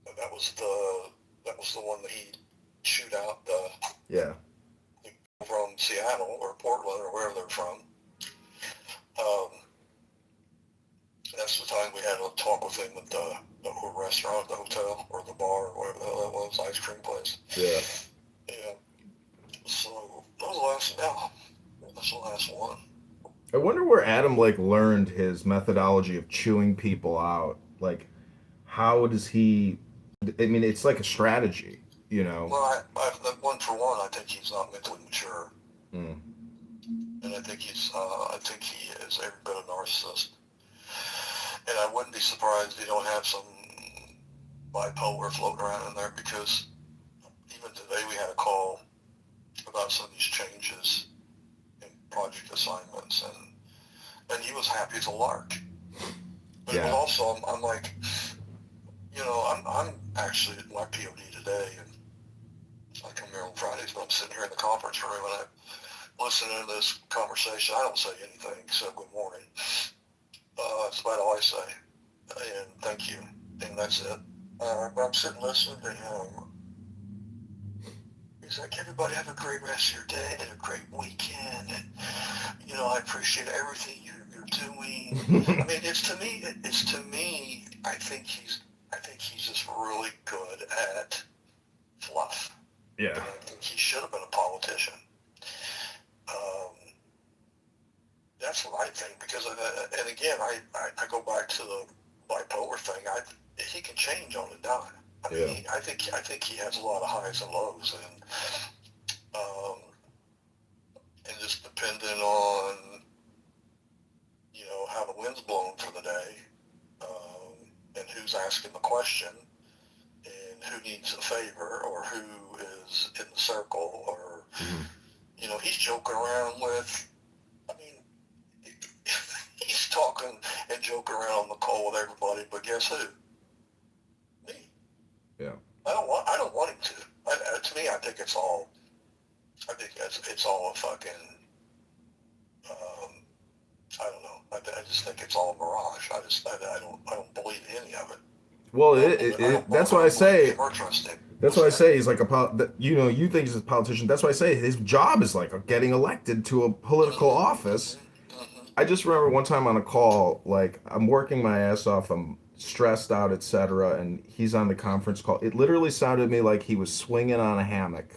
and that was the one that he shoot out Yeah. from Seattle or Portland or wherever they're from. Um, that's the time we had a talk with him at the restaurant, the hotel, or the bar, or whatever the hell that was, ice cream place. Yeah. Yeah. So that was the last. Yeah, that's the last one. I wonder where Adam like learned his methodology of chewing people out. Like, how does he? I mean, it's like a strategy, you know. Well, one for one, I think he's not mentally mature. Mm. and I think he is every bit a narcissist. And I wouldn't be surprised if you don't have some bipolar floating around in there, because even today we had a call about some of these changes in project assignments, and he was happy as a lark. But it was also, I'm like, I'm actually at my POD today, and I come here on Fridays, but I'm sitting here in the conference room and I'm listening to this conversation. I don't say anything except good morning. That's about all I say. And thank you. And that's it. But I'm sitting listening to him. He's like, everybody have a great rest of your day and a great weekend. And, I appreciate everything you're doing. I mean, it's to me, I think he's just really good at fluff. Yeah. And I think he should have been a politician. That's what I think, because, and again, I go back to the bipolar thing. He can change on a dime. I mean, I think he has a lot of highs and lows, and just depending on, how the wind's blowing for the day, and who's asking the question, and who needs a favor, or who is in the circle, or, he's joking around with, he's talking and joking around on the call with everybody, but guess who? Me. Yeah. I don't want him to. To me, I think it's all a fucking, I don't know. I just think it's all a mirage. I don't believe any of it. Well, that's why I say. That's why I say he's like you think he's a politician. That's why I say his job is like getting elected to a political office. I just remember one time on a call, like I'm working my ass off, I'm stressed out, etc., and he's on the conference call. It literally sounded to me like he was swinging on a hammock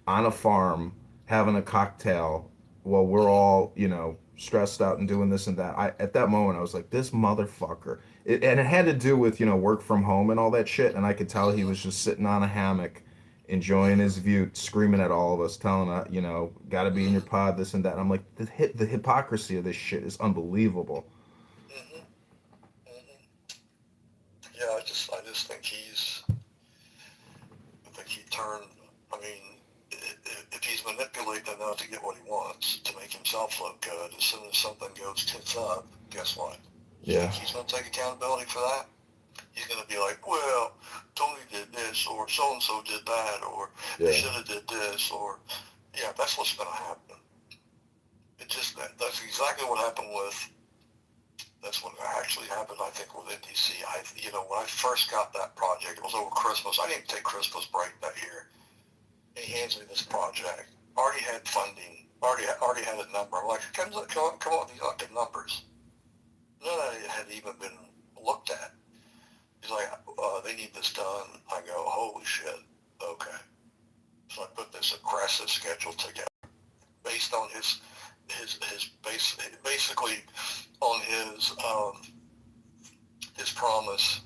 on a farm, having a cocktail while we're all, stressed out and doing this and that. At that moment I was like, this motherfucker. And it had to do with, work from home and all that shit, and I could tell he was just sitting on a hammock enjoying his view, screaming at all of us, telling us, got to be in your pod, this and that. And I'm like, the hypocrisy of this shit is unbelievable. Yeah, I just think he turned. I mean, if he's manipulating enough to get what he wants, to make himself look good, as soon as something goes tits up, guess what? Yeah. He's going to take accountability for that. He's going to be like, well, Tony did this, or so-and-so did that, or they should have did this, or, yeah, that's what's going to happen. That's exactly what happened that's what actually happened, I think, with NDC. When I first got that project, it was over Christmas. I didn't take Christmas break that year. He hands me this project. Already had funding. Already had a number. I'm like, come on with these fucking numbers. None of it had even been looked at. He's like, they need this done. I go, holy shit. Okay. So I put this aggressive schedule together based on his basically on his promise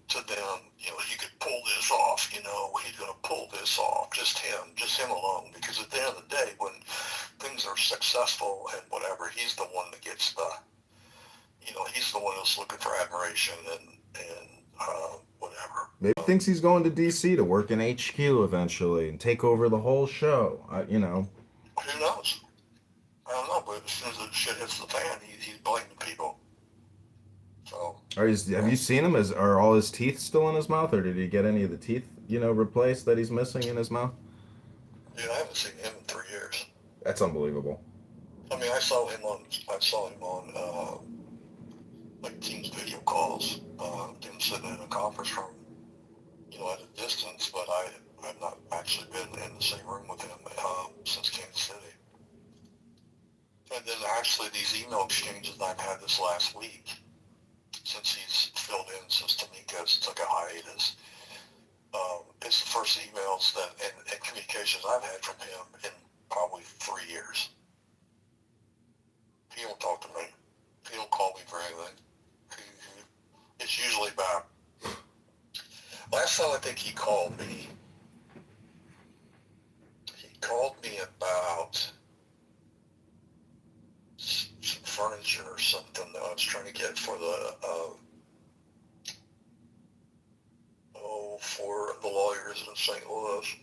to them. He could pull this off. He's going to pull this off. Just him alone. Because at the end of the day, when things are successful and whatever, he's the one that gets he's the one that's looking for admiration and whatever. Maybe he thinks he's going to DC to work in HQ eventually and take over the whole show. Who knows? I don't know, but as soon as the shit hits the fan, he's blaming people. So. Have you seen him? Are all his teeth still in his mouth, or did he get any of the teeth, replaced that he's missing in his mouth? Dude, I haven't seen him in 3 years. That's unbelievable. I mean, I saw him on like Teams video calls, him sitting in a conference room, at a distance, but I've not actually been in the same room with him since Kansas City. And then actually these email exchanges I've had this last week, since he's filled in, since Tamika's took a hiatus, it's the first emails and communications I've had from him in probably 3 years. He don't talk to me. He don't call me for anything. It's usually about, last time I think he called me about extension or something that I was trying to get for the, for the lawyers in St. Louis.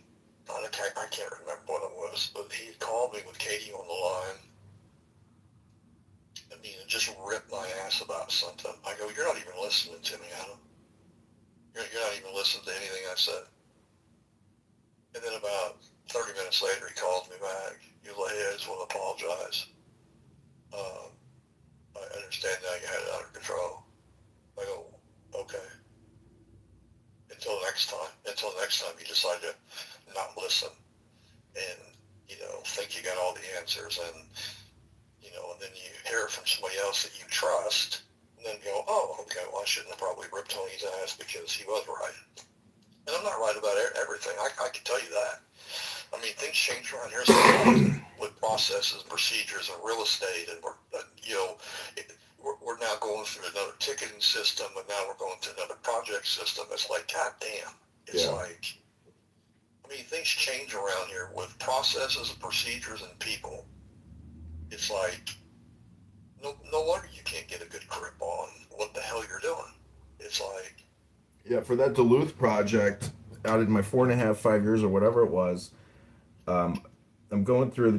I can't remember what it was, but he called me with Katie on the line. I mean, it just ripped my ass about something. I go, you're not even listening to me, Adam. You're not even listening to anything I said. And then about 30 minutes later, he calls me back. He's like, hey, I just want to apologize. I understand now you had it under control. I go, okay. Until next time you decide to not listen and, think you got all the answers and then you hear from somebody else that you trust and then go, oh, okay, well, I shouldn't have probably ripped Tony's ass because he was right. And I'm not right about everything. I can tell you that. I mean, things change around here so with processes, procedures, and real estate, and we're now going through another ticketing system, and now we're going to another project system. It's like, God damn. It's like, I mean, things change around here with processes, and procedures, and people. It's like, no wonder you can't get a good grip on what the hell you're doing. It's like, yeah, for that Duluth project, out in my 4.5, 5 years or whatever it was, I'm going through,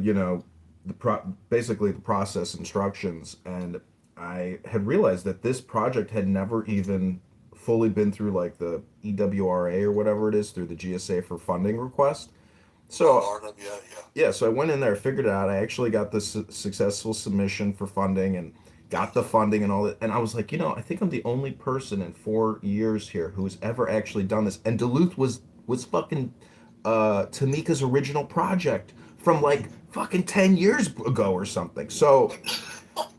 basically the process instructions, and I had realized that this project had never even fully been through like the EWRA or whatever it is, through the GSA for funding request. So yeah, so I went in there, figured it out. I actually got this successful submission for funding and got the funding and all that. And I was like, I think I'm the only person in 4 years here who's ever actually done this. And Duluth was fucking Tamika's original project from like fucking 10 years ago or something. So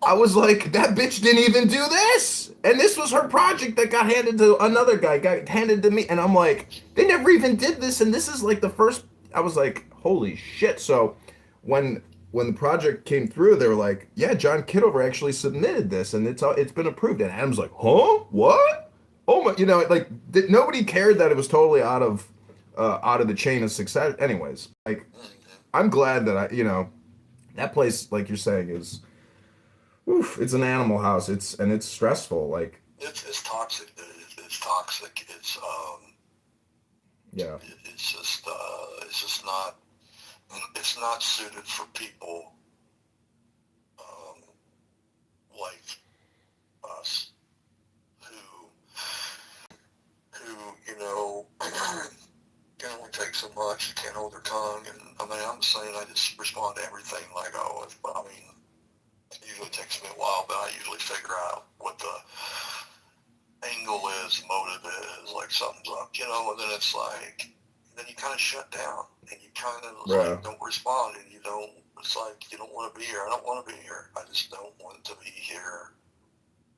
I was like, that bitch didn't even do this. And this was her project that got handed to another guy, got handed to me. And I'm like, they never even did this. And this is like the first. I was like, holy shit. So when the project came through, they were like, yeah, John Kitover actually submitted this and it's been approved. And Adam's like, huh? What? Oh my, nobody cared that it was totally out of the chain of success. Anyways, like, I'm glad that that place, like you're saying, is, oof, it's an animal house. It's stressful. Like, it's toxic. It's toxic. Yeah. It's just not. It's not suited for people like us who can only take so much. You can't hold their tongue. And I mean, I'm saying I just respond to everything like I always. But I mean, it usually takes me a while, but I usually figure out what the angle is, motive is, like something's up, and then it's like, then you kind of shut down and you kind of like don't respond and it's like you don't want to be here. I don't want to be here. I just don't want to be here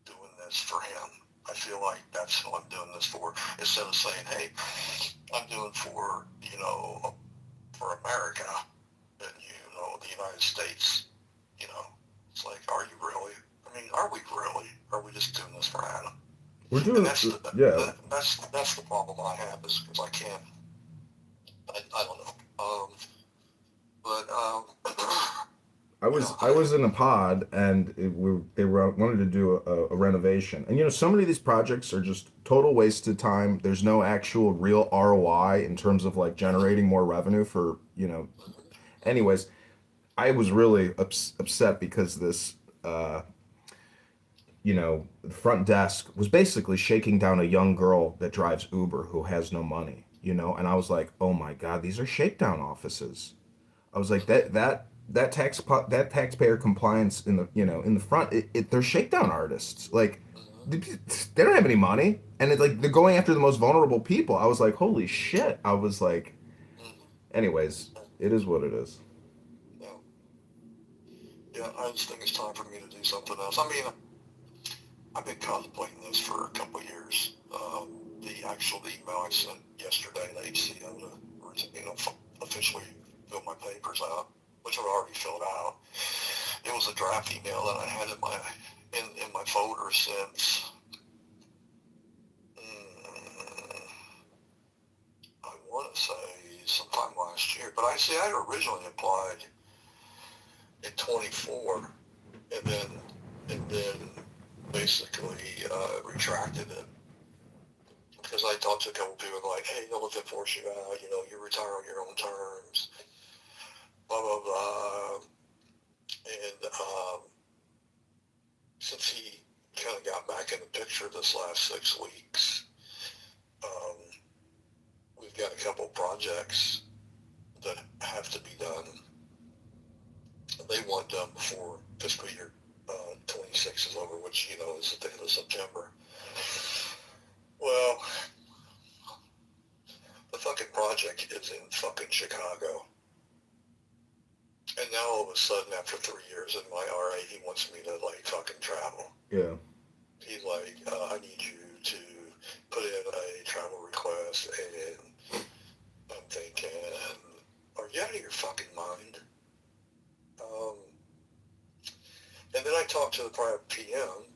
doing this for him. I feel like that's who I'm doing this for. Instead of saying, hey, I'm doing for America and the United States, it's like, are you really? I mean, are we really? Are we just doing this for Adam? We're doing that's the problem I have is because I can't. I don't know. I was in a pod and they wanted to do a renovation, and so many of these projects are just total waste of time. There's no actual real ROI in terms of like generating more revenue for Anyways, I was really upset because this the front desk was basically shaking down a young girl that drives Uber who has no money, and I was like, oh my God, these are shakedown offices. I was like, that taxpayer compliance in the in the front, they're shakedown artists. Like, they don't have any money, and it's like they're going after the most vulnerable people. I was like, holy shit. I was like, anyways, it is what it is. Yeah, I just think it's time for me to do something else. I mean, I've been contemplating this for a couple of years. The email I sent yesterday to HCO to, officially fill my papers out, which I've already filled out. It was a draft email that I had in my folder since I want to say sometime last year. But I had originally applied in 24, and then and then basically retracted it. Because I talked to a couple people like, hey, no one's enforce you out, you retire on your own terms, blah, blah, blah. And since he kind of got back in the picture this last 6 weeks, um, we've got a couple projects that have to be done. They want done before fiscal year 26 is over, which, is at the end of September. Well, the fucking project is in fucking Chicago. And now all of a sudden, after 3 years in my RA, he wants me to, fucking travel. Yeah. He's like, I need you to put in a travel request, and I'm thinking, are you out of your fucking mind? And then I talked to the private PM,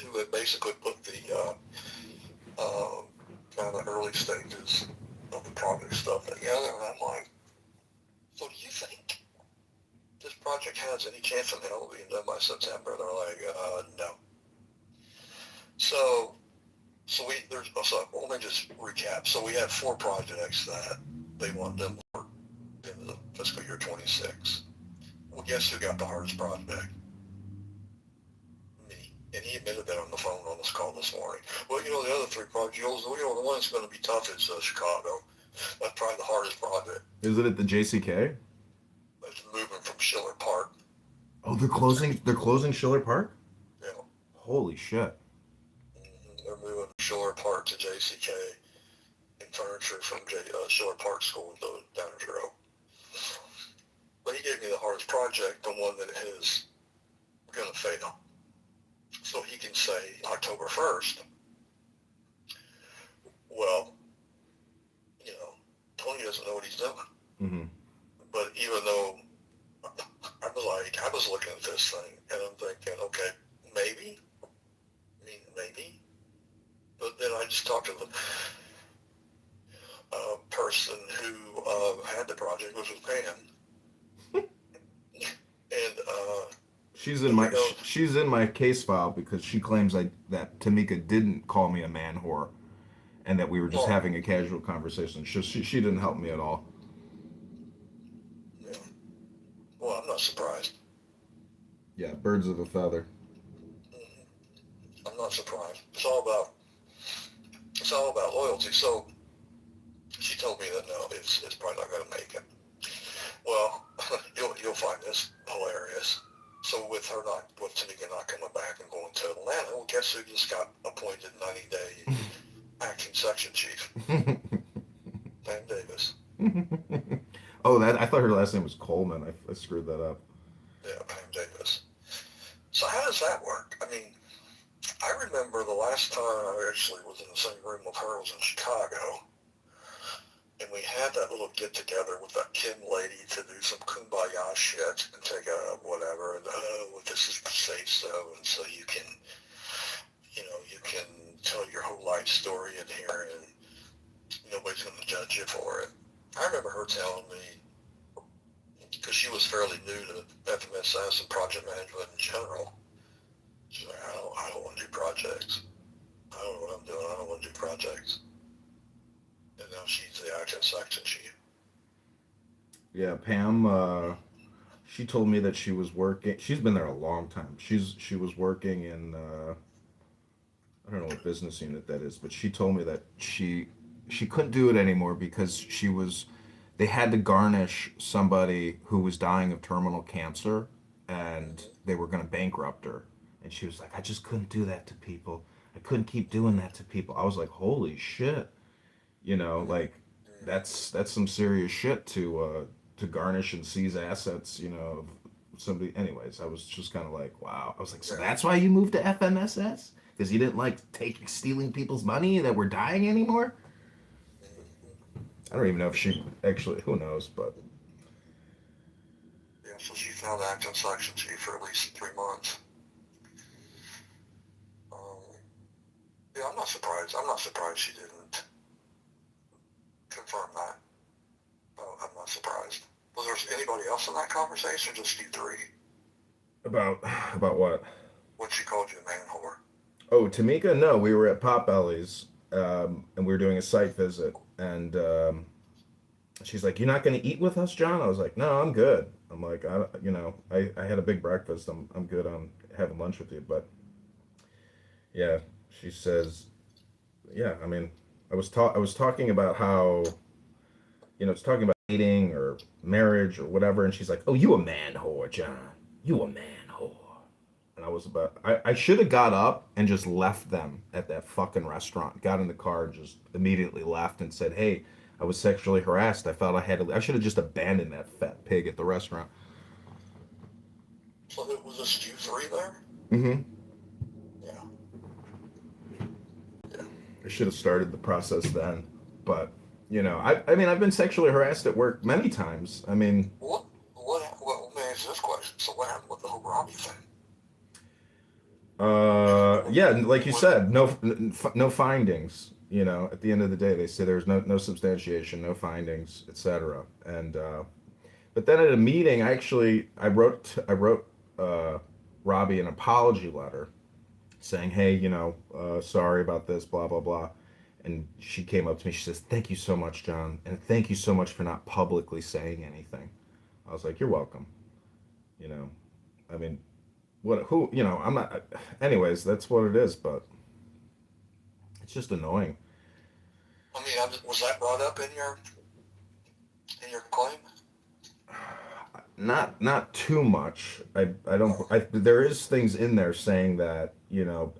who had basically put the kind of early stages of the project stuff together, and I'm like, so do you think this project has any chance in hell of being done by September? They're like, no. So let me just recap. So we had 4 projects that they want them for in the fiscal year 26. Well, guess who got the hardest project? Me. And he admitted that on the phone on this call this morning. Well, the other 3 projects, the one that's going to be tough is Chicago. That's probably the hardest project. Is it at the JCK? It's moving from Schiller Park. Oh, they're closing Schiller Park? Yeah. Holy shit. Mm-hmm. They're moving from Schiller Park to JCK and furniture from Schiller Park School down in Jerome. But he gave me the hardest project, the one that is going to fail. So he can say October 1st, well, Tony doesn't know what he's doing. Mm-hmm. But even though I was looking at this thing and I'm thinking, okay, maybe. But then I just talked to the person who had the project, which was Pam. And she's in my case file because she claims that Tamika didn't call me a man whore, and that we were just having a casual conversation. She didn't help me at all. Yeah. Well, I'm not surprised. Yeah, birds of a feather. Mm-hmm. I'm not surprised. It's all about loyalty. So she told me that no, it's probably not going to make it. Well, you'll find this hilarious. So with Tamika not coming back and going to Atlanta, well, guess who just got appointed 90-day acting section chief? Pam Davis. Oh, I thought her last name was Coleman. I screwed that up. Yeah, Pam Davis. So how does that work? I mean, I remember the last time I actually was in the same room with her was in Chicago. And we had that little get-together with that Kim lady to do some kumbaya shit and take a whatever, and this is the safe zone, and so you can tell your whole life story in here, and nobody's going to judge you for it. I remember her telling me, because she was fairly new to FMSS and project management in general, she's like, I don't want to do projects. I don't know what I'm doing. I don't want to do projects. And now she's the acting section chief. Yeah, Pam. She told me that she was working. She's been there a long time. She was working in. I don't know what business unit that is, but she told me that she couldn't do it anymore because they had to garnish somebody who was dying of terminal cancer, and they were going to bankrupt her. And she was like, I just couldn't do that to people. I couldn't keep doing that to people. I was like, holy shit. Like that's some serious shit to garnish and seize assets, of somebody. Anyways, I was just kind of like, wow. I was like, so that's why you moved to FMSS? Because you didn't like stealing people's money that were dying anymore? I don't even know if she actually, who knows, but. Yeah, so she found acting section chief for at least 3 months. Yeah, I'm not surprised. I'm not surprised she didn't confirm that. I'm not surprised. Was there anybody else in that conversation, or just you 3? About what? When she called you a man whore. Oh, Tamika? No, we were at Potbelly's, and we were doing a site visit, and she's like, "You're not going to eat with us, John?" I was like, "No, I'm good." I'm like, I had a big breakfast. I'm good on having lunch with you, but yeah, she says, yeah. I mean, I was talking about how it's talking about dating or marriage or whatever, and she's like, "Oh, you a man whore, John. You a man whore." And I should have got up and just left them at that fucking restaurant. Got in the car and just immediately left and said, "Hey, I was sexually harassed. I felt I had to. I should have just abandoned that fat pig at the restaurant." So it was just you three there? Mm-hmm. Yeah. Yeah. I should have started the process then, but I mean, I've been sexually harassed at work many times. I mean, Let me answer this question. So what happened with the whole Robbie thing? yeah, like you What, said, no findings. At the end of the day, they say there's no substantiation, no findings, etc. And but then at a meeting, I wrote Robbie an apology letter saying, "Hey, sorry about this, blah blah blah." And she came up to me. She says, "Thank you so much, John, and thank you so much for not publicly saying anything." I was like, "You're welcome." You know, I mean, what? Who? I'm not. Anyways, that's what it is. But it's just annoying. I mean, was that brought up in your claim? Not too much. I don't. Oh, There is things in there saying that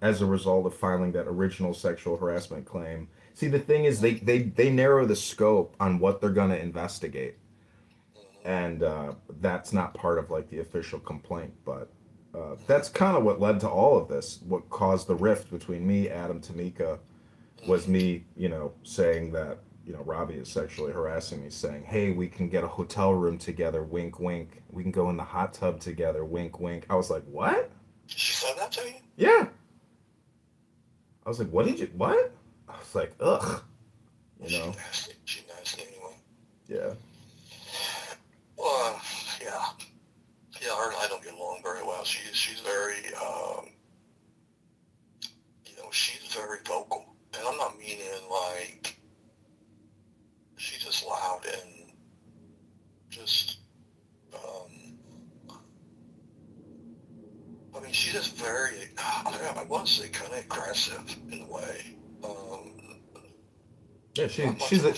as a result of filing that original sexual harassment claim. See, the thing is, they narrow the scope on what they're gonna investigate, mm-hmm. and that's not part of like the official complaint. But that's kind of what led to all of this. What caused the rift between me, Adam, Tamika, was Mm-hmm. me, saying that, Robbie is sexually harassing me, saying, "Hey, we can get a hotel room together, wink, wink. We can go in the hot tub together, wink, wink." I was like, "What?" She said that to you? Yeah. I was like, "What did you, what?" I was like, "Ugh," Well, you know? She nasty anyway. Yeah. Well, yeah. Yeah, her and I don't get along very well. She's very, she's very vocal. And I'm not meaning like she's just loud and just, um, I mean, she's just very, I want to say kind of aggressive in a way. Yeah, Not she a much of a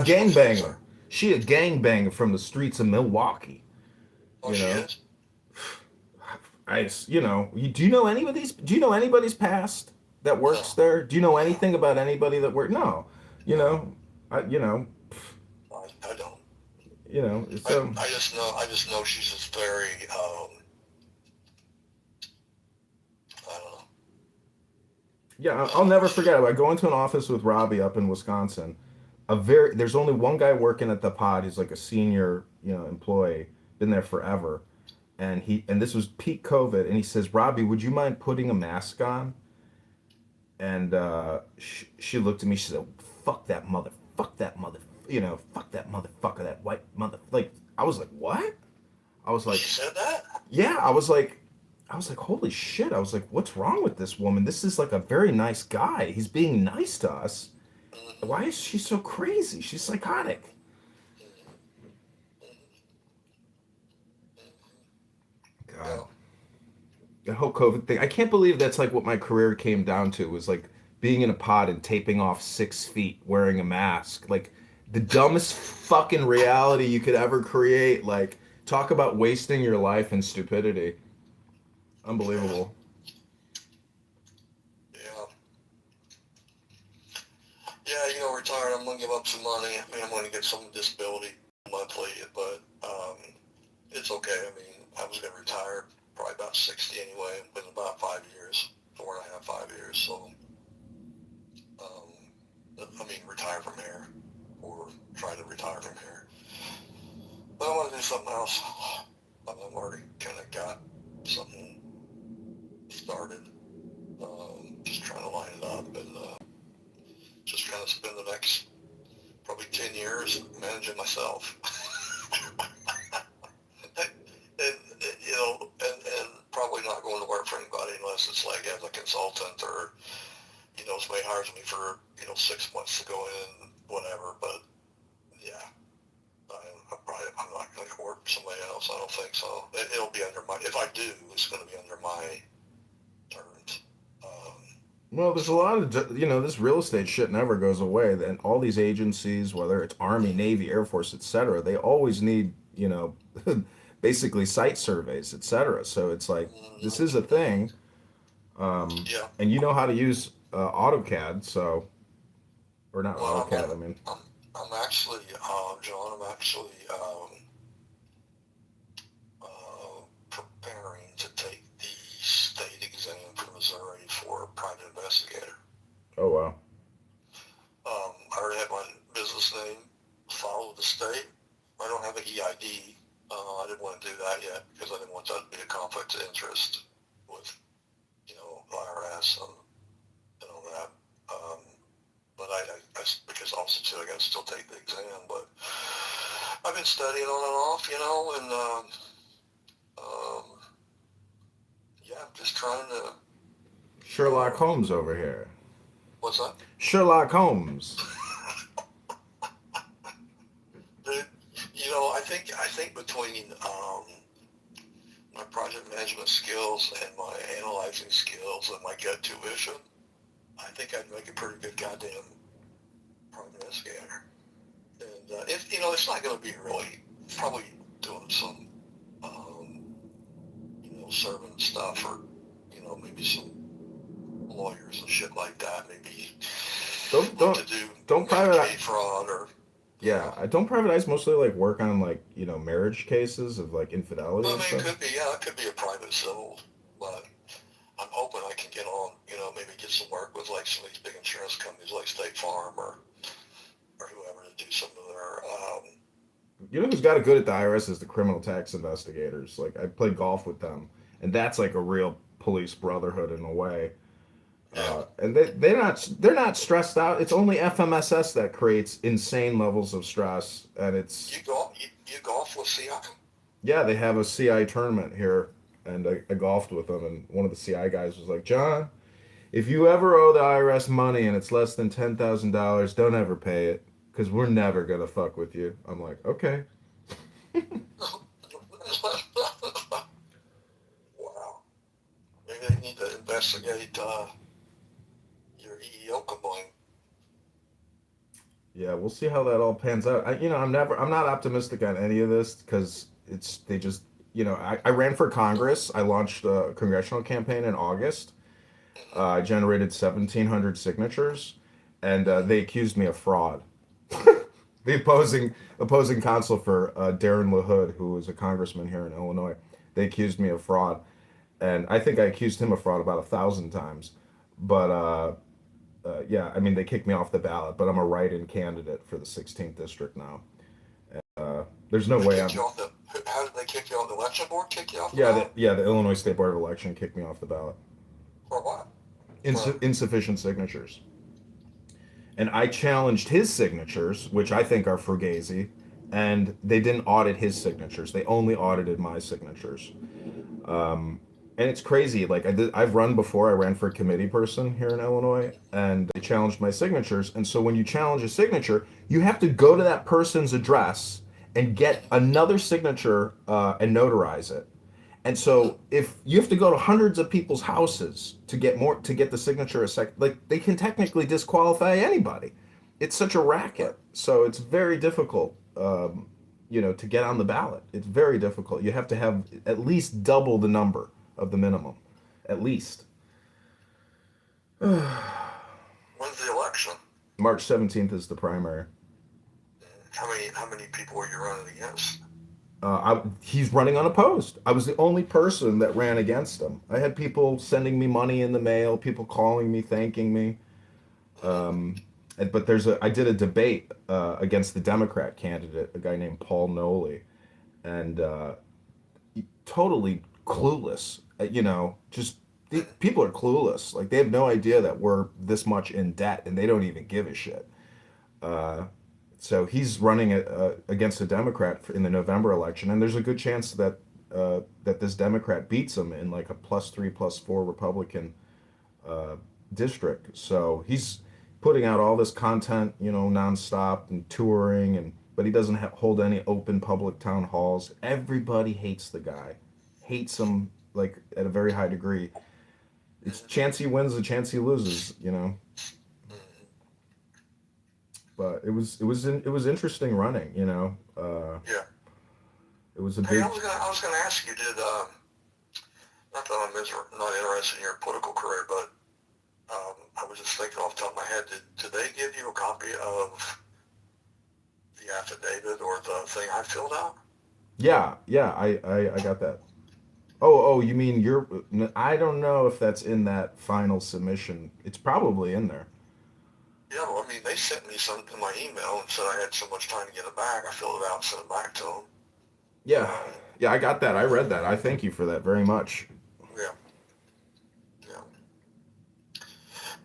gangbanger. filter. She a gangbanger from the streets of Milwaukee, Oh, you she know? is? Do you know do you know anybody's past that works No, there? Do you know no, anything about anybody that work? No. You no, know, I, you know, I don't. so I just know she's just very, I don't know. yeah, I I'll don't know. never She's, forget it. I go into an office with Robbie up in Wisconsin. There's only one guy working at the pod. He's like a senior, employee, been there forever. And this was peak COVID. And he says, "Robbie, would you mind putting a mask on?" And she looked at me. She said, fuck that mother, fuck that motherfucker, that white mother." Like, I was like, "What?" I was she like, said that? "Yeah." I was like, "Holy shit!" I was like, "What's wrong with this woman? This is like a very nice guy. He's being nice to us. Mm-hmm, Why is she so crazy? She's psychotic." mm-hmm, God, yeah. the whole COVID thing. I can't believe that's like what my career came down to, was like being in a pod and taping off 6 feet wearing a mask. Like the dumbest fucking reality you could ever create. Like, talk about wasting your life and stupidity. Yeah, Unbelievable. yeah. Yeah, retired, I'm going to give up some money. I mean, I'm going to get some disability monthly, but it's okay. I mean, I was going to retire probably about 60 anyway, within about 5 years, 4.5, 5 years. So, I mean, retire from here or try to retire from here. But I want to do something else. I've already kind of got something started. Just trying to line it up and just trying to spend the next probably 10 years managing myself. and unless it's like as a consultant or, somebody hires me for, 6 months to go in, whatever. But yeah, I'm not going to work for somebody else. I don't think so. It'll be under my, if I do, it's going to be under my terms. Well, there's a So, lot of, this real estate shit never goes away. And all these agencies, whether it's Army, Navy, Air Force, etc., they always need, basically site surveys, etc. So it's like, this is a thing. yeah. And you know how to use AutoCAD, so, or not Well, AutoCAD, I mean, I'm actually, John, I'm actually preparing to take the state exam for Missouri for private investigator. oh, wow. I already have my business name filed with the state. I don't have an EID. I didn't want to do that yet because I didn't want that to be a conflict of interest with, IRS and all that. But because also too, I got to still take the exam. But I've been studying on and off, and yeah, I'm just trying to. Sherlock Holmes over here. What's that? Sherlock Holmes. Dude, I think between my project management skills and my analyzing skills and my gut tuition, I think I'd make a pretty good goddamn private investigator. And it's not going to be really probably doing some, serving stuff or, maybe some lawyers and shit like that. Maybe Don't look don't to do don't private. Medicaid fraud or, Yeah, I don't privatize mostly like work on like marriage cases of like infidelity I and mean, stuff. it could be a private civil, but I'm hoping I can get on, maybe get some work with like some of these big insurance companies like State Farm or whoever to do some of their, You know who's got it good at the IRS is the criminal tax investigators. Like I played golf with them, and that's like a real police brotherhood in a way. yeah. And they're not stressed out. It's only FMSS that creates insane levels of stress, and it's You golf with CI? yeah, they have a CI tournament here, and I golfed with them, and one of the CI guys was like, John, if you ever owe the IRS money and it's less than $10,000, don't ever pay it, because we're never gonna fuck with you. I'm like, okay. Wow. Maybe they need to investigate your EEO complaint. Yeah, we'll see how that all pans out. I'm not optimistic on any of this because they just, I ran for Congress. I launched a congressional campaign in August. I generated 1,700 signatures, and they accused me of fraud. The opposing counsel for Darren LaHood, who was a congressman here in Illinois, they accused me of fraud, and I think I accused him of fraud about 1,000 times. But yeah, I mean, they kicked me off the ballot, but I'm a write-in candidate for the 16th district now. There's no They way kicked I'm. you off the. How did they kick you off the election board? Kick you off the Yeah, ballot? the Illinois State Board of Election kicked me off the ballot. For what? For Insufficient signatures. And I challenged his signatures, which I think are fugazi, and they didn't audit his signatures. They only audited my signatures. And it's crazy. Like I've run before. I ran for a committee person here in Illinois, and they challenged my signatures. And so when you challenge a signature, you have to go to that person's address and get another signature and notarize it. And so if you have to go to hundreds of people's houses to get the signature a sec, like they can technically disqualify anybody. It's such a racket. So it's very difficult, to get on the ballot. It's very difficult. You have to have at least double the number of the minimum, at least. when's the election? March 17th is the primary. How many people were you running against? He's running unopposed. I was the only person that ran against him. I had people sending me money in the mail, people calling me, thanking me. But I did a debate against the Democrat candidate, a guy named Paul Noli, and totally clueless. Just people are clueless. Like they have no idea that we're this much in debt, and they don't even give a shit. Uh, so he's running against a Democrat in the November election, and there's a good chance that that this Democrat beats him in like a +3, +4 Republican uh, district. So he's putting out all this content, you know, nonstop and touring, and but he doesn't hold any open public town halls. Everybody hates the guy, hates him like at a very high degree. It's chance he wins, a chance he loses, you know. Mm-hmm. But it was interesting running, you know. Yeah. It was a Hey, big. I was gonna ask you, did not that not interested in your political career, but I was just thinking off the top of my head, did they give you a copy of the affidavit or the thing I filled out? Yeah, yeah, I got that. Oh, you mean you're? I don't know if that's in that final submission. It's probably in there. Yeah, well, I mean, they sent me some in my email and said I had so much time to get it back. I filled it out and sent it back to them. Yeah, Um, yeah, I got that. I read that. I thank you for that very much. yeah, yeah.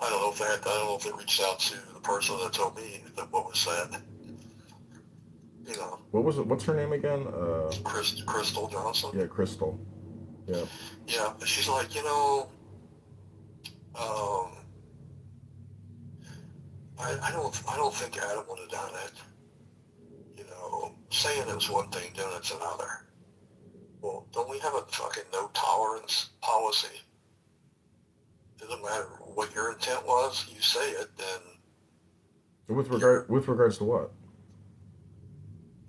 I don't know if I don't know if they reached out to the person that told me that what was said. You know, What was it? What's her name again? Crystal Johnson. Yeah, Crystal. Yeah. Yeah, she's like, um, I don't think Adam would have done it. You know, saying it was one thing, doing it's another. Well, don't we have a fucking no tolerance policy? Doesn't matter what your intent was. You say it, then you're. With regards to what?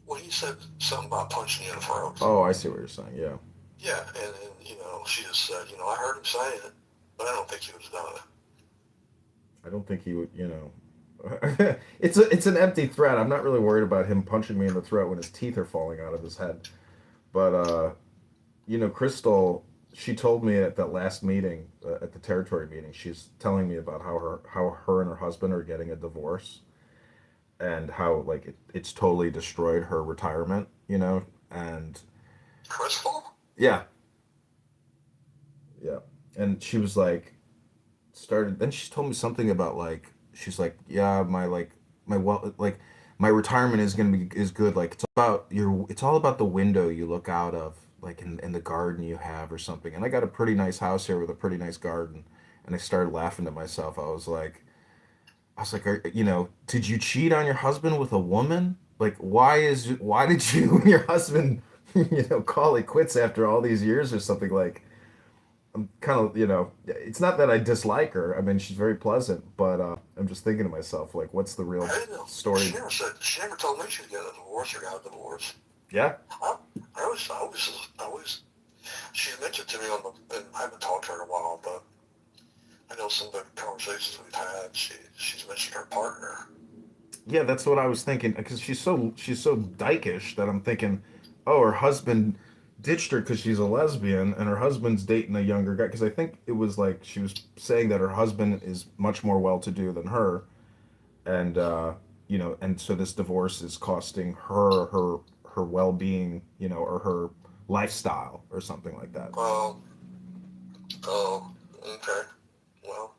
Well, he said something about punching you in the throat. Oh, I see what you're saying. Yeah. Yeah, and she just said, I heard him say it, but I don't think he was done it. I don't think he would. You know. It's an empty threat. I'm not really worried about him punching me in the throat when his teeth are falling out of his head. But you know, Crystal, she told me at that last meeting, at the territory meeting, she's telling me about how her and her husband are getting a divorce, and how like it's totally destroyed her retirement, you know, and Crystal? yeah, yeah, and she was like started. Then she told me something about like she's like, yeah, my like my well like my retirement is gonna be is good. Like it's all about the window you look out of, like in the garden you have or something. And I got a pretty nice house here with a pretty nice garden. And I started laughing to myself. I was like, you know, did you cheat on your husband with a woman? Like, why did you and your husband, you know, call it quits after all these years or something? Like, I'm kind of, you know, it's not that I dislike her. I mean, she's very pleasant, but I'm just thinking to myself, like, what's the I real didn't know. story? She never told me she was getting a divorce or got a divorce. Yeah, I, I was, she mentioned to me and I haven't talked to her in a while, but I know some of the conversations we've had, she's mentioned her partner. yeah, that's what I was thinking because she's so dykish that I'm thinking, oh, her husband ditched her because she's a lesbian, and her husband's dating a younger guy. Because I think it was like she was saying that her husband is much more well to do than her, and you know, and so this divorce is costing her well being, you know, or her lifestyle or something like that. Oh, oh, okay. Well,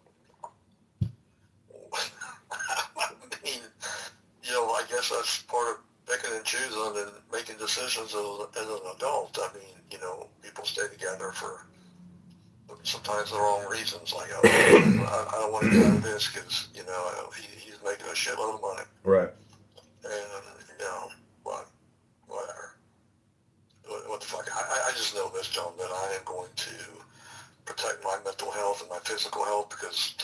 I mean, I guess that's part of picking and choosing and making decisions as an adult. I mean, people stay together for sometimes the wrong reasons. Like, I don't want to get out of this because, he's making a shitload of money. Right. And, but whatever. What the fuck? I just know this, John, that I am going to protect my mental health and my physical health because,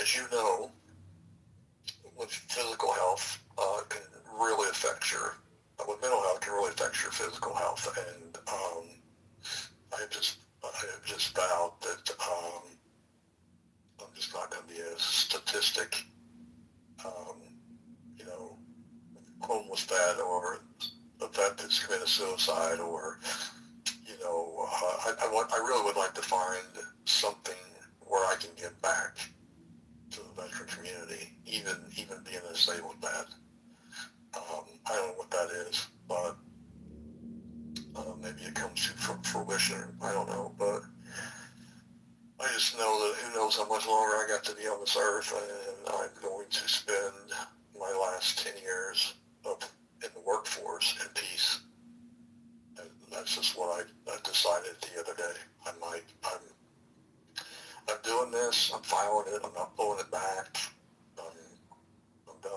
as you know, with physical health can really affect with mental health can really affect your physical health. And I have just vowed that I'm just not going to be a statistic, um, you know, homeless vet or a vet that's committed suicide or, I really would like to find something where I can give back to the veteran community, even being a disabled vet. I don't know what that is, but maybe it comes to fruition. I don't know, but I just know that who knows how much longer I got to be on this earth, and I'm going to spend my last 10 years in the workforce in peace. That's just what I decided the other day. I'm doing this. I'm filing it. I'm not pulling it back. I'm done.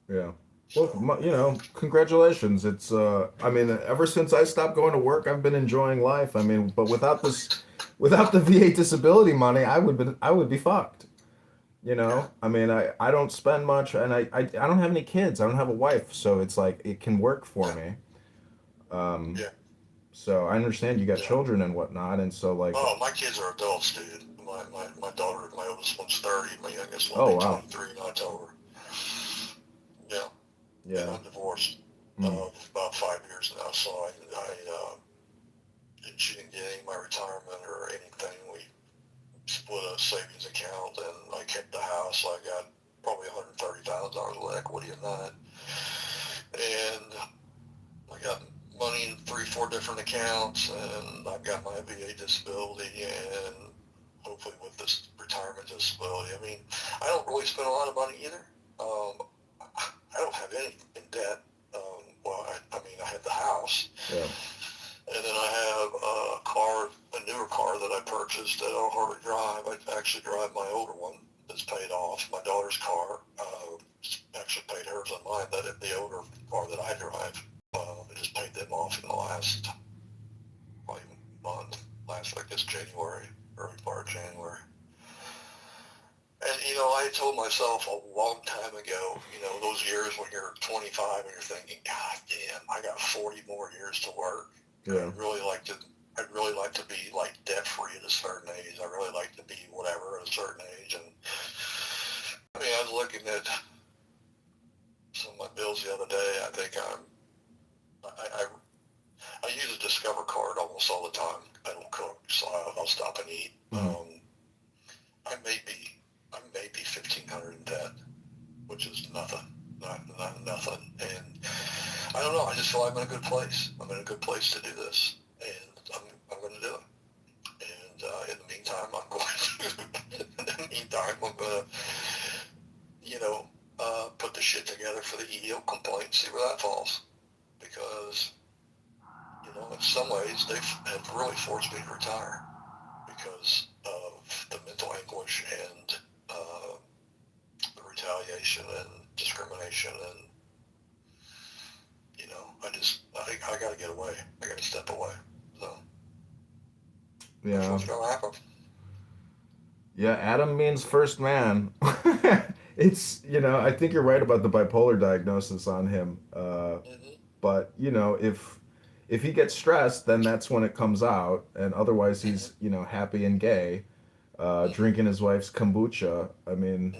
Yeah. Well, So, congratulations. I mean, ever since I stopped going to work, I've been enjoying life. I mean, but without the VA disability money, I would be fucked. yeah, I mean, I don't spend much, and I don't have any kids. I don't have a wife, so it's like it can work for yeah, me. Um, yeah, so I understand you got yeah. children and whatnot, and so like, Oh, my kids are adults, dude. My daughter, my oldest one's 30. My youngest one will oh be wow, 23 in October. Yeah, and yeah, I'm divorced mm, about 5 years now, so she didn't get any of my retirement or anything. We split a savings account, and I kept the house. So I got probably $130,000 of equity in that, and I got money in three, four different accounts, and I've got my VA disability, and hopefully with this retirement disability. I mean, I don't really spend a lot of money either. Um, I don't have any in debt. Well, I mean, I had the house, yeah, and then I have a newer car that I purchased that I don't hardly drive. I actually drive my older one that's paid off. My daughter's car, actually paid hers on mine, but the older car that I drive, I just paid them off in the last probably month, I guess January, early part of January. And, I told myself a long time ago, those years when you're 25 and you're thinking, God damn, I got 40 more years to work. And yeah, I'd really like to be like debt free at a certain age. I really like to be whatever at a certain age. And I mean, I was looking at some of my bills the other day. I think I use a Discover card almost all the time. I don't cook, so I'll stop and eat. mm, I may be, I may be 1,500 in debt, which is nothing, not nothing. And I don't know. I just feel I'm in a good place. I'm in a good place to do this, and I'm going to do it. And in the meantime, I'm going to. In the meantime, I'm going to, put the shit together for the EEO complaint. See where that falls, because in some ways they have really forced me to retire because of the mental anguish and the retaliation and discrimination, and I got to get away. I got to step away. So that's yeah, what's going to happen. yeah. Adam means first man. I think you're right about the bipolar diagnosis on him. Mm-hmm. But if he gets stressed, then that's when it comes out, and otherwise he's Mm-hmm. happy and gay, drinking his wife's kombucha. I mean,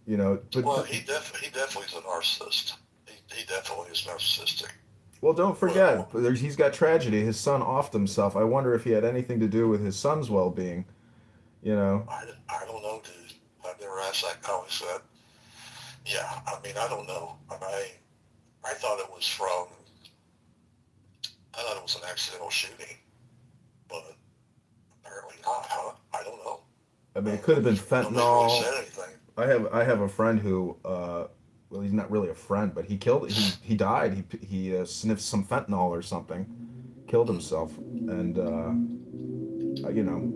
Mm-hmm. but Well, he definitely is a narcissist. He definitely is narcissistic. well, don't Well, forget, he's got tragedy. His son offed himself. I wonder if he had anything to do with his son's well-being. You know, I don't know, dude. I've never asked that. I always said, yeah. I mean, I don't know. I thought it was from. I thought it was an accidental shooting, but apparently not. Huh? I don't know. I mean, it could have been Nobody's really fentanyl. said anything. I have a friend who, well, he's not really a friend, but he died. He sniffed some fentanyl or something, killed himself, and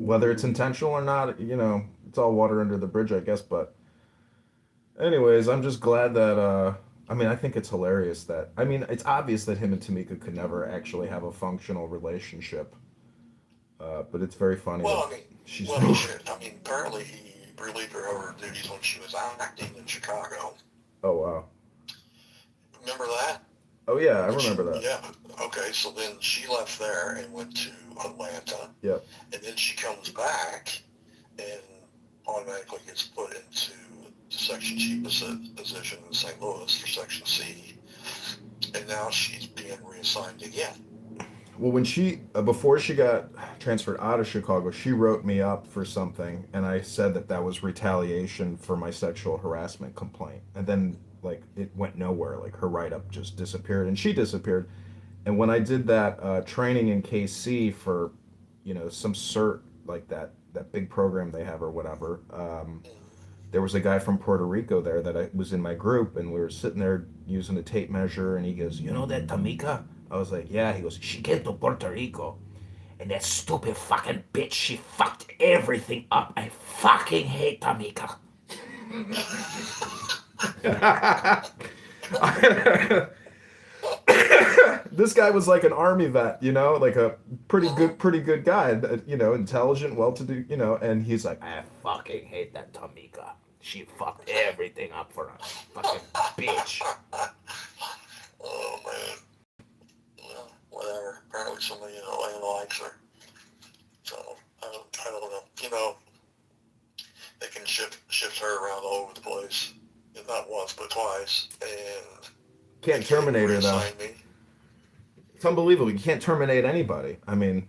whether it's intentional or not, it's all water under the bridge, I guess. But anyways, I'm just glad that I mean, I think it's hilarious that I mean, it's obvious that him and Tamika could never actually have a functional relationship. But it's very funny that Well, I mean, she's well, he should. I mean, apparently he relieved her of her duties when she was acting in Chicago. oh wow. Remember that? Oh yeah, I When remember that. yeah. Okay, so then she left there and went to Atlanta, Yep. and then she comes back and automatically gets put into the Section C position in St. Louis for Section C, and now she's being reassigned again. Well, when she before she got transferred out of Chicago, she wrote me up for something, and I said that that was retaliation for my sexual harassment complaint. And then like it went nowhere. Like her write up just disappeared, and she disappeared. And when I did that training in KC for, some cert like that big program they have or whatever, there was a guy from Puerto Rico there that I was in my group, and we were sitting there using a tape measure, and he goes, "You know that Tamika?" I was like, yeah. He goes, she came to Puerto Rico, and that stupid fucking bitch, she fucked everything up. I fucking hate Tamika. This guy was like an army vet, like a pretty good guy, intelligent, well-to-do, and he's like, I fucking hate that Tamika. She fucked everything up for us. Fucking bitch. Oh man. Well, whatever. Apparently somebody in Atlanta likes her. So I don't know. They can shift her around all over the place. And not once but twice. And they Can't can't terminate her though. reassign me. It's unbelievable. You can't terminate anybody. I mean,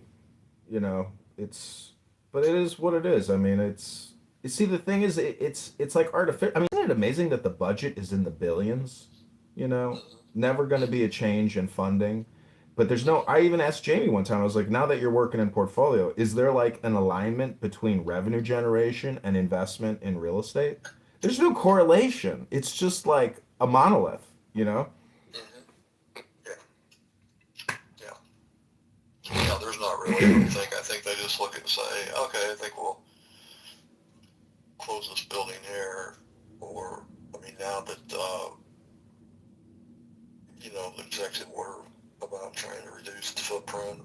you know, it's, but it is what it is. I mean, it's, you see, the thing is, it's like artificial. I mean, isn't it amazing that the budget is in the billions? You know, Mm-hmm. never going to be a change in funding. But there's no, I even asked Jamie one time, I was like, now that you're working in portfolio, is there like an alignment between revenue generation and investment in real estate? There's no correlation. It's just like a monolith, you know? Mm-hmm. Yeah. Yeah. Yeah, there's not really, I don't think. I think they just look and say, okay, I think we'll close this building here. Or, I mean, now that, the executive order about trying to reduce the footprint.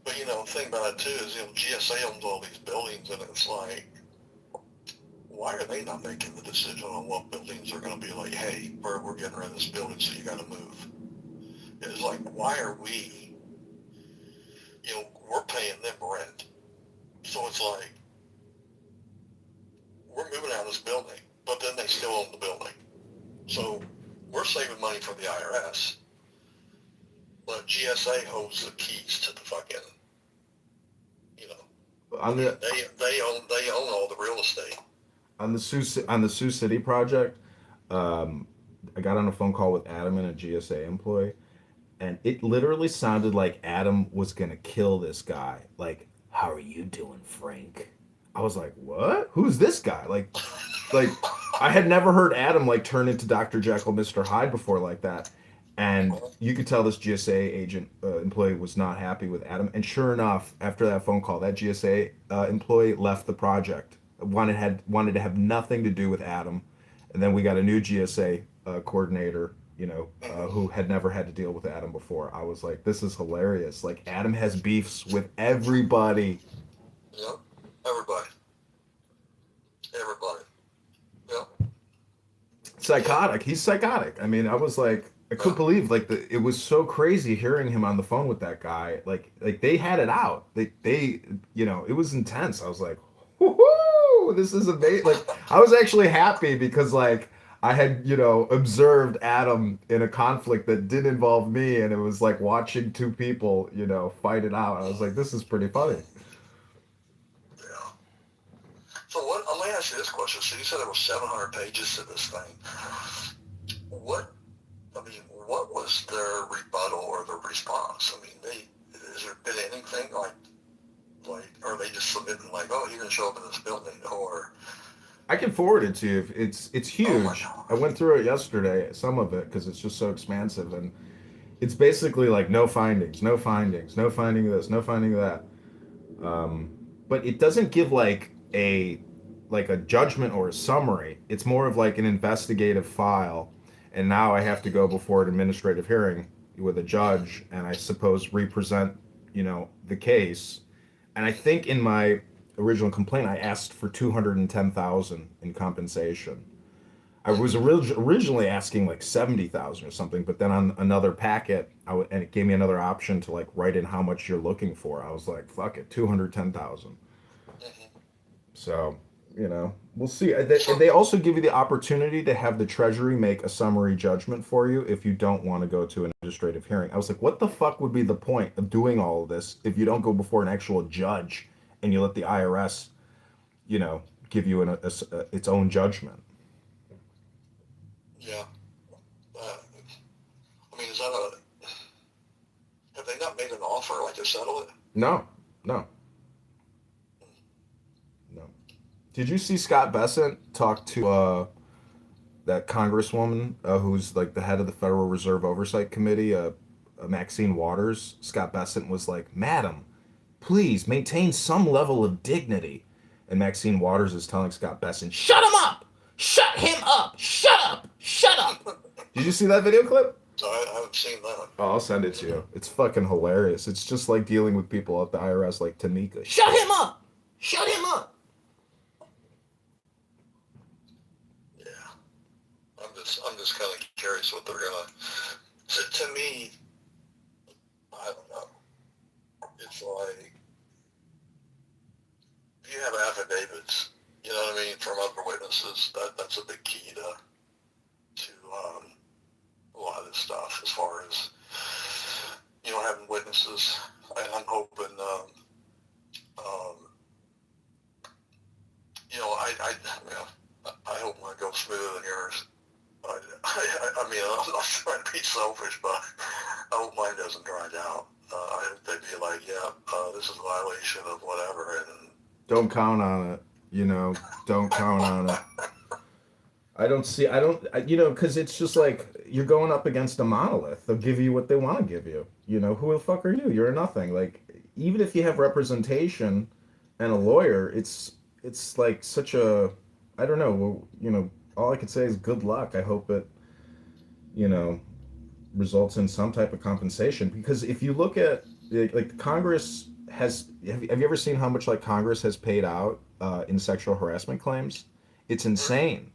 But, the thing about it, too, is, GSA owns all these buildings, and it's like, why are they not making the decision on what buildings are going to be like, hey, we're getting rid of this building, so you got to move? It's like, why are we, we're paying them rent. So it's like, we're moving out of this building, but then they still own the building. So we're saving money for the IRS, but GSA holds the keys to the fucking, On the they own all the real estate. on the Sioux City project, um, I got on a phone call with Adam and a GSA employee, and it literally sounded like Adam was gonna kill this guy. Like, how are you doing, Frank? I was like, what? Who's this guy? Like I had never heard Adam like turn into Dr. Jekyll, Mr. Hyde before like that. And you could tell this GSA agent employee was not happy with Adam. And sure enough, after that phone call, that GSA employee left the project. Wanted to have nothing to do with Adam. And then we got a new GSA coordinator, who had never had to deal with Adam before. I was like, this is hilarious. Like Adam has beefs with everybody. Yep. Everybody. Everybody. Yep. Yep. Psychotic. He's psychotic. I mean, I was like, I couldn't Yeah. believe it was so crazy hearing him on the phone with that guy. Like they had it out. They it was intense. I was like, whoo, this is amazing. Like I was actually happy because like I had observed Adam in a conflict that didn't involve me, and it was like watching two people fight it out. I was like, this is pretty funny. Yeah. So let me ask you this question. So you said there was 700 pages to this thing. What, what was their rebuttal or their response? I mean, has there been anything like, are they just submitting like, oh, he didn't show up in this building, or, I can forward it to you. It's oh my huge. I God. went through it yesterday, some of it, because it's just so expansive, and it's basically like no findings, no findings, no finding of this, no finding of that. Um, but it doesn't give like a judgment or a summary. It's more of like an investigative file, and now I have to go before an administrative hearing with a judge, and I suppose represent the case. And I think in my original complaint, I asked for 210,000 in compensation. I was originally asking like 70,000 or something, but then on another packet, and it gave me another option to like write in how much you're looking for. I was like, fuck it, 210,000. Mm-hmm. So, we'll see. So, They also give you the opportunity to have the Treasury make a summary judgment for you if you don't want to go to an administrative hearing. I was like, what the fuck would be the point of doing all of this if you don't go before an actual judge and you let the IRS, you know, give you its own judgment? yeah. Uh, I mean, have they not made an offer like to settle it? No, no, no. Did you see Scott Bessent talk to that congresswoman who's like the head of the Federal Reserve Oversight Committee? Maxine Waters, Scott Bessent was like, "Madam, please maintain some level of dignity." And Maxine Waters is telling Scott Bessent, "Shut him up! Shut him up! Shut up! Shut up!" Did you see that video clip? I haven't seen that. Oh, I'll send it to you. It's fucking hilarious. It's just like dealing with people at the IRS like Tamika. Shut him up! Shut him up! Yeah. I'm just kind of curious what they're gonna. To me, I don't know. It's like if you have affidavits, you know what I mean, from other witnesses. That's a big key to a lot of this stuff. As far as having witnesses, and I'm hoping. I hope mine goes smoother than yours. I mean, I'm not trying to be selfish, but I hope mine doesn't grind out. I hope they'd be like, yeah, this is a violation of whatever, and Don't count on it. Don't count on it. Because it's just like you're going up against a monolith. They'll give you what they want to give you. Who the fuck are you? You're nothing. Like, even if you have representation and a lawyer, it's like such a, I don't know. All I could say is good luck. I hope it, you know, results in some type of compensation. Because if you look at like Congress has, have you ever seen how much like Congress has paid out in sexual harassment claims? It's insane.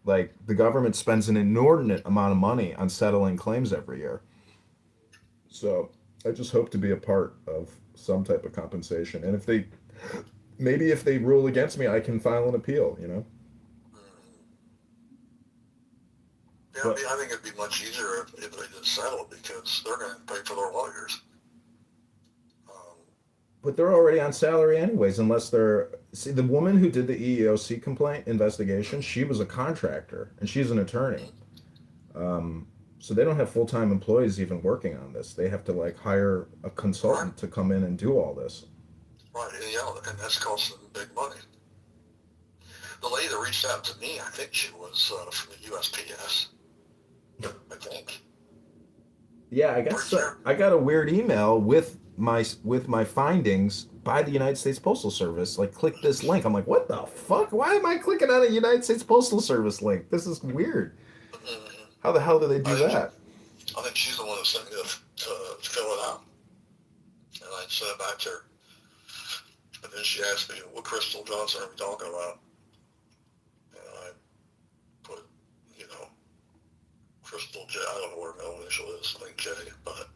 Like the government spends an inordinate amount of money on settling claims every year. So I just hope to be a part of some type of compensation. And if they rule against me, I can file an appeal. yeah, But I think it'd be much easier if they just settle because they're going to pay for their lawyers. Um, but they're already on salary anyways, unless they're see the woman who did the EEOC complaint investigation, she was a contractor and she's an attorney. Um, so they don't have full-time employees even working on this. They have to like hire a right, consultant to come in and do all this. right, and that's costing them big money. The lady that reached out to me, I think she was from the USPS. I think. Yeah, I Pretty guess sure. I got a weird email with my findings by the United States Postal Service. Like, click this link. I'm like, what the fuck? Why am I clicking on a United States Postal Service link? This is weird. Mm-hmm. How the hell do they do I think that? I think she's the one that sent me to fill it out, and I sent it back to her. And then she asked me, "What Crystal Johnson are we talking about?" And I put, Crystal J. I don't know what her middle initial is. I think J. But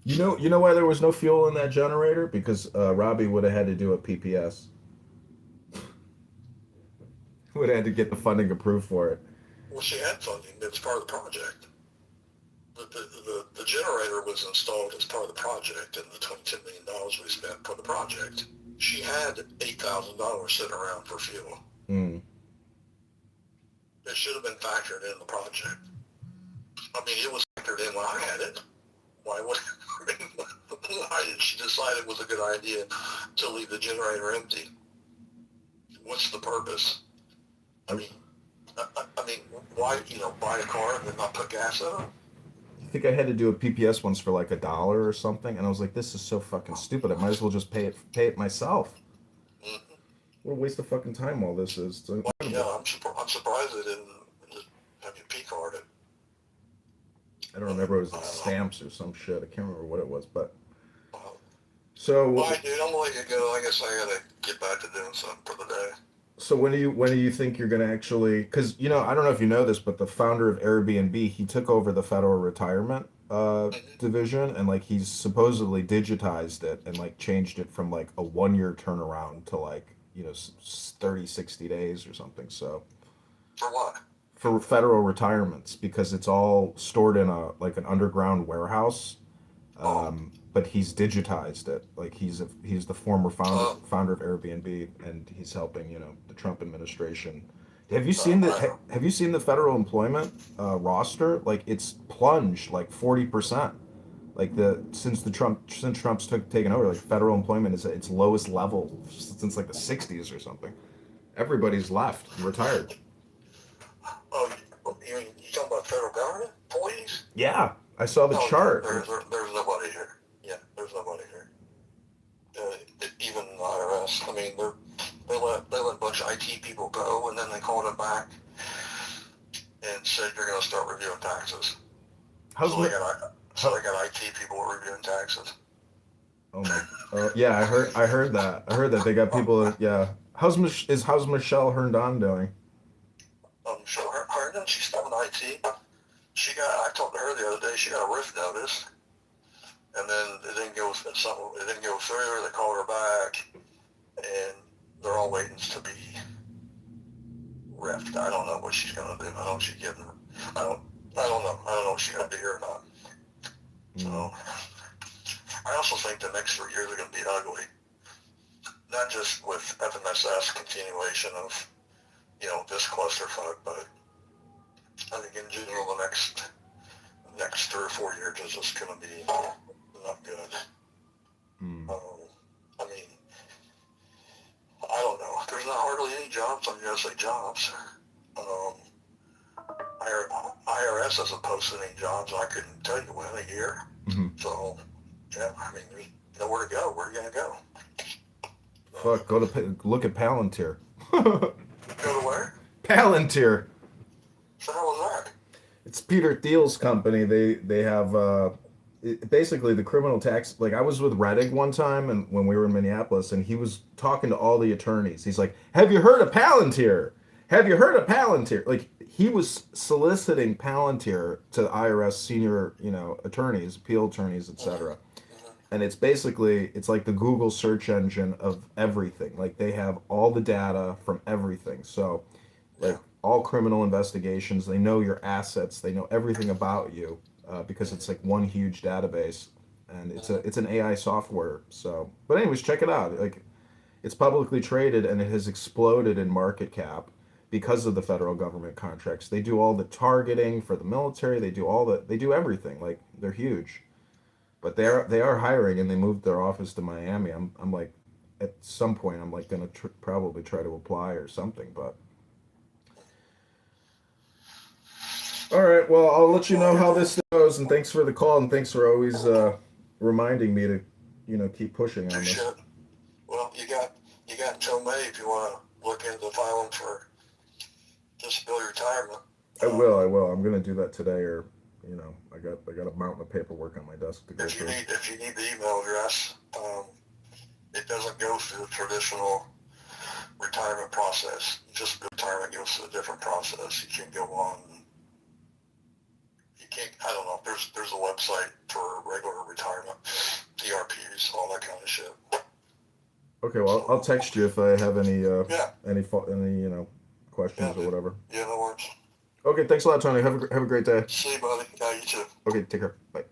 You know why there was no fuel in that generator? Because Robbie would have had to do a PPS. Would have had to get the funding approved for it. well, she had funding. It was part of the project. The generator was installed as part of the project, and the $22 million we spent for the project. She had $8,000 sitting around for fuel. Mm. It should have been factored in the project. I mean, it was factored in when I had it. Why would why did she decide it was a good idea to leave the generator empty? What's the purpose? I mean, why buy a car and then not put gas in it? I think I had to do a PPS once for like $1 or something, and I was like, "This is so fucking stupid. I might as well just pay it myself." Mm-hmm. What a waste of fucking time all this is. It's Well, yeah, incredible. I'm surprised they didn't just have you P card it. I don't But remember. It was I like don't know. stamps or some shit. I can't remember what it was, but Well, all so right, dude, I'm gonna let you go. I guess I gotta get back to doing something for the day. so when do you think you're gonna actually? Because I don't know if you know this, but the founder of Airbnb, he took over the federal retirement Mm-hmm. division, and like he's supposedly digitized it and like changed it from like a 1 year turnaround to like 30 60 days or something. So For what? for federal retirements, because it's all stored in a like an underground warehouse. Oh, But he's digitized it. Like he's the former uh, founder of Airbnb, and he's helping the Trump administration. Have you seen the I don't. Have you seen the federal employment roster? Like it's plunged like 40%. Like the since Trump's taken over, like federal employment is at its lowest level since like the 60s or something. Everybody's left and retired. Oh, you talking about federal government employees? Yeah, I saw the Oh, yeah, chart. there's nobody here. Yeah, there's nobody here. Even the IRS. I mean, they let a bunch of IT people go, and then they called it back and said you're going to start reviewing taxes. How's So my, they got IT people reviewing taxes. oh my, yeah, I heard that. I heard that they got people. Yeah. How's Michelle Herndon doing? So Herndon, she's still in IT. I talked to her the other day. She got a RIF notice, and then it didn't go. It didn't go through. They called her back, and they're all waiting to be riffed. I don't know what she's gonna do. I don't know if she's getting. I don't. I don't know. I don't know if she's gonna be here or not. So I also think the next 3 years are gonna be ugly. Not just with FMSS continuation of this clusterfuck, but I think in general the next 3 or 4 years is just gonna be not good. I mean, I don't know. There's not hardly any jobs on USA Jobs. IRS hasn't posted any jobs. I couldn't tell you when a year. So, yeah, I mean, there's nowhere to go. Where are you gonna go? Fuck, look at Palantir. Go to where? Palantir. So how was that? It's Peter Thiel's company. They have basically the criminal tax. Like I was with Reddick one time, and when we were in Minneapolis, and he was talking to all the attorneys. He's like, "Have you heard of Palantir? Have you heard of Palantir?" Like he was soliciting Palantir to IRS senior, attorneys, appeal attorneys, etc. And it's basically it's like the Google search engine of everything. Like they have all the data from everything. So, like all criminal investigations, they know your assets, they know everything about you because it's like one huge database, and it's an AI software. So, but anyways, check it out. Like it's publicly traded and it has exploded in market cap because of the federal government contracts. They do all the targeting for the military. They do everything. Like they're huge. But they are hiring, and they moved their office to Miami. I'm like, at some point, I'm like gonna probably try to apply or something. But all right, well, I'll let you know how this goes. And thanks for the call, and thanks for always reminding me to, keep pushing on Do this. shit. Well, you got until May if you want to look into filing for disability retirement. I will. I'm gonna do that today, or I got a mountain of paperwork on my desk to go If you through. need the email address, it doesn't go through the traditional retirement process. Just retirement goes through a different process. You can't go on. You can't. I don't know. There's a website for regular retirement, TRPs, all that kind of shit. Okay, well, I'll text you if I have any any questions or Yeah, whatever. yeah, no worries. Okay, thanks a lot, Tony. Have a great day. See you, buddy. Yeah, you too. Okay, take care. Bye.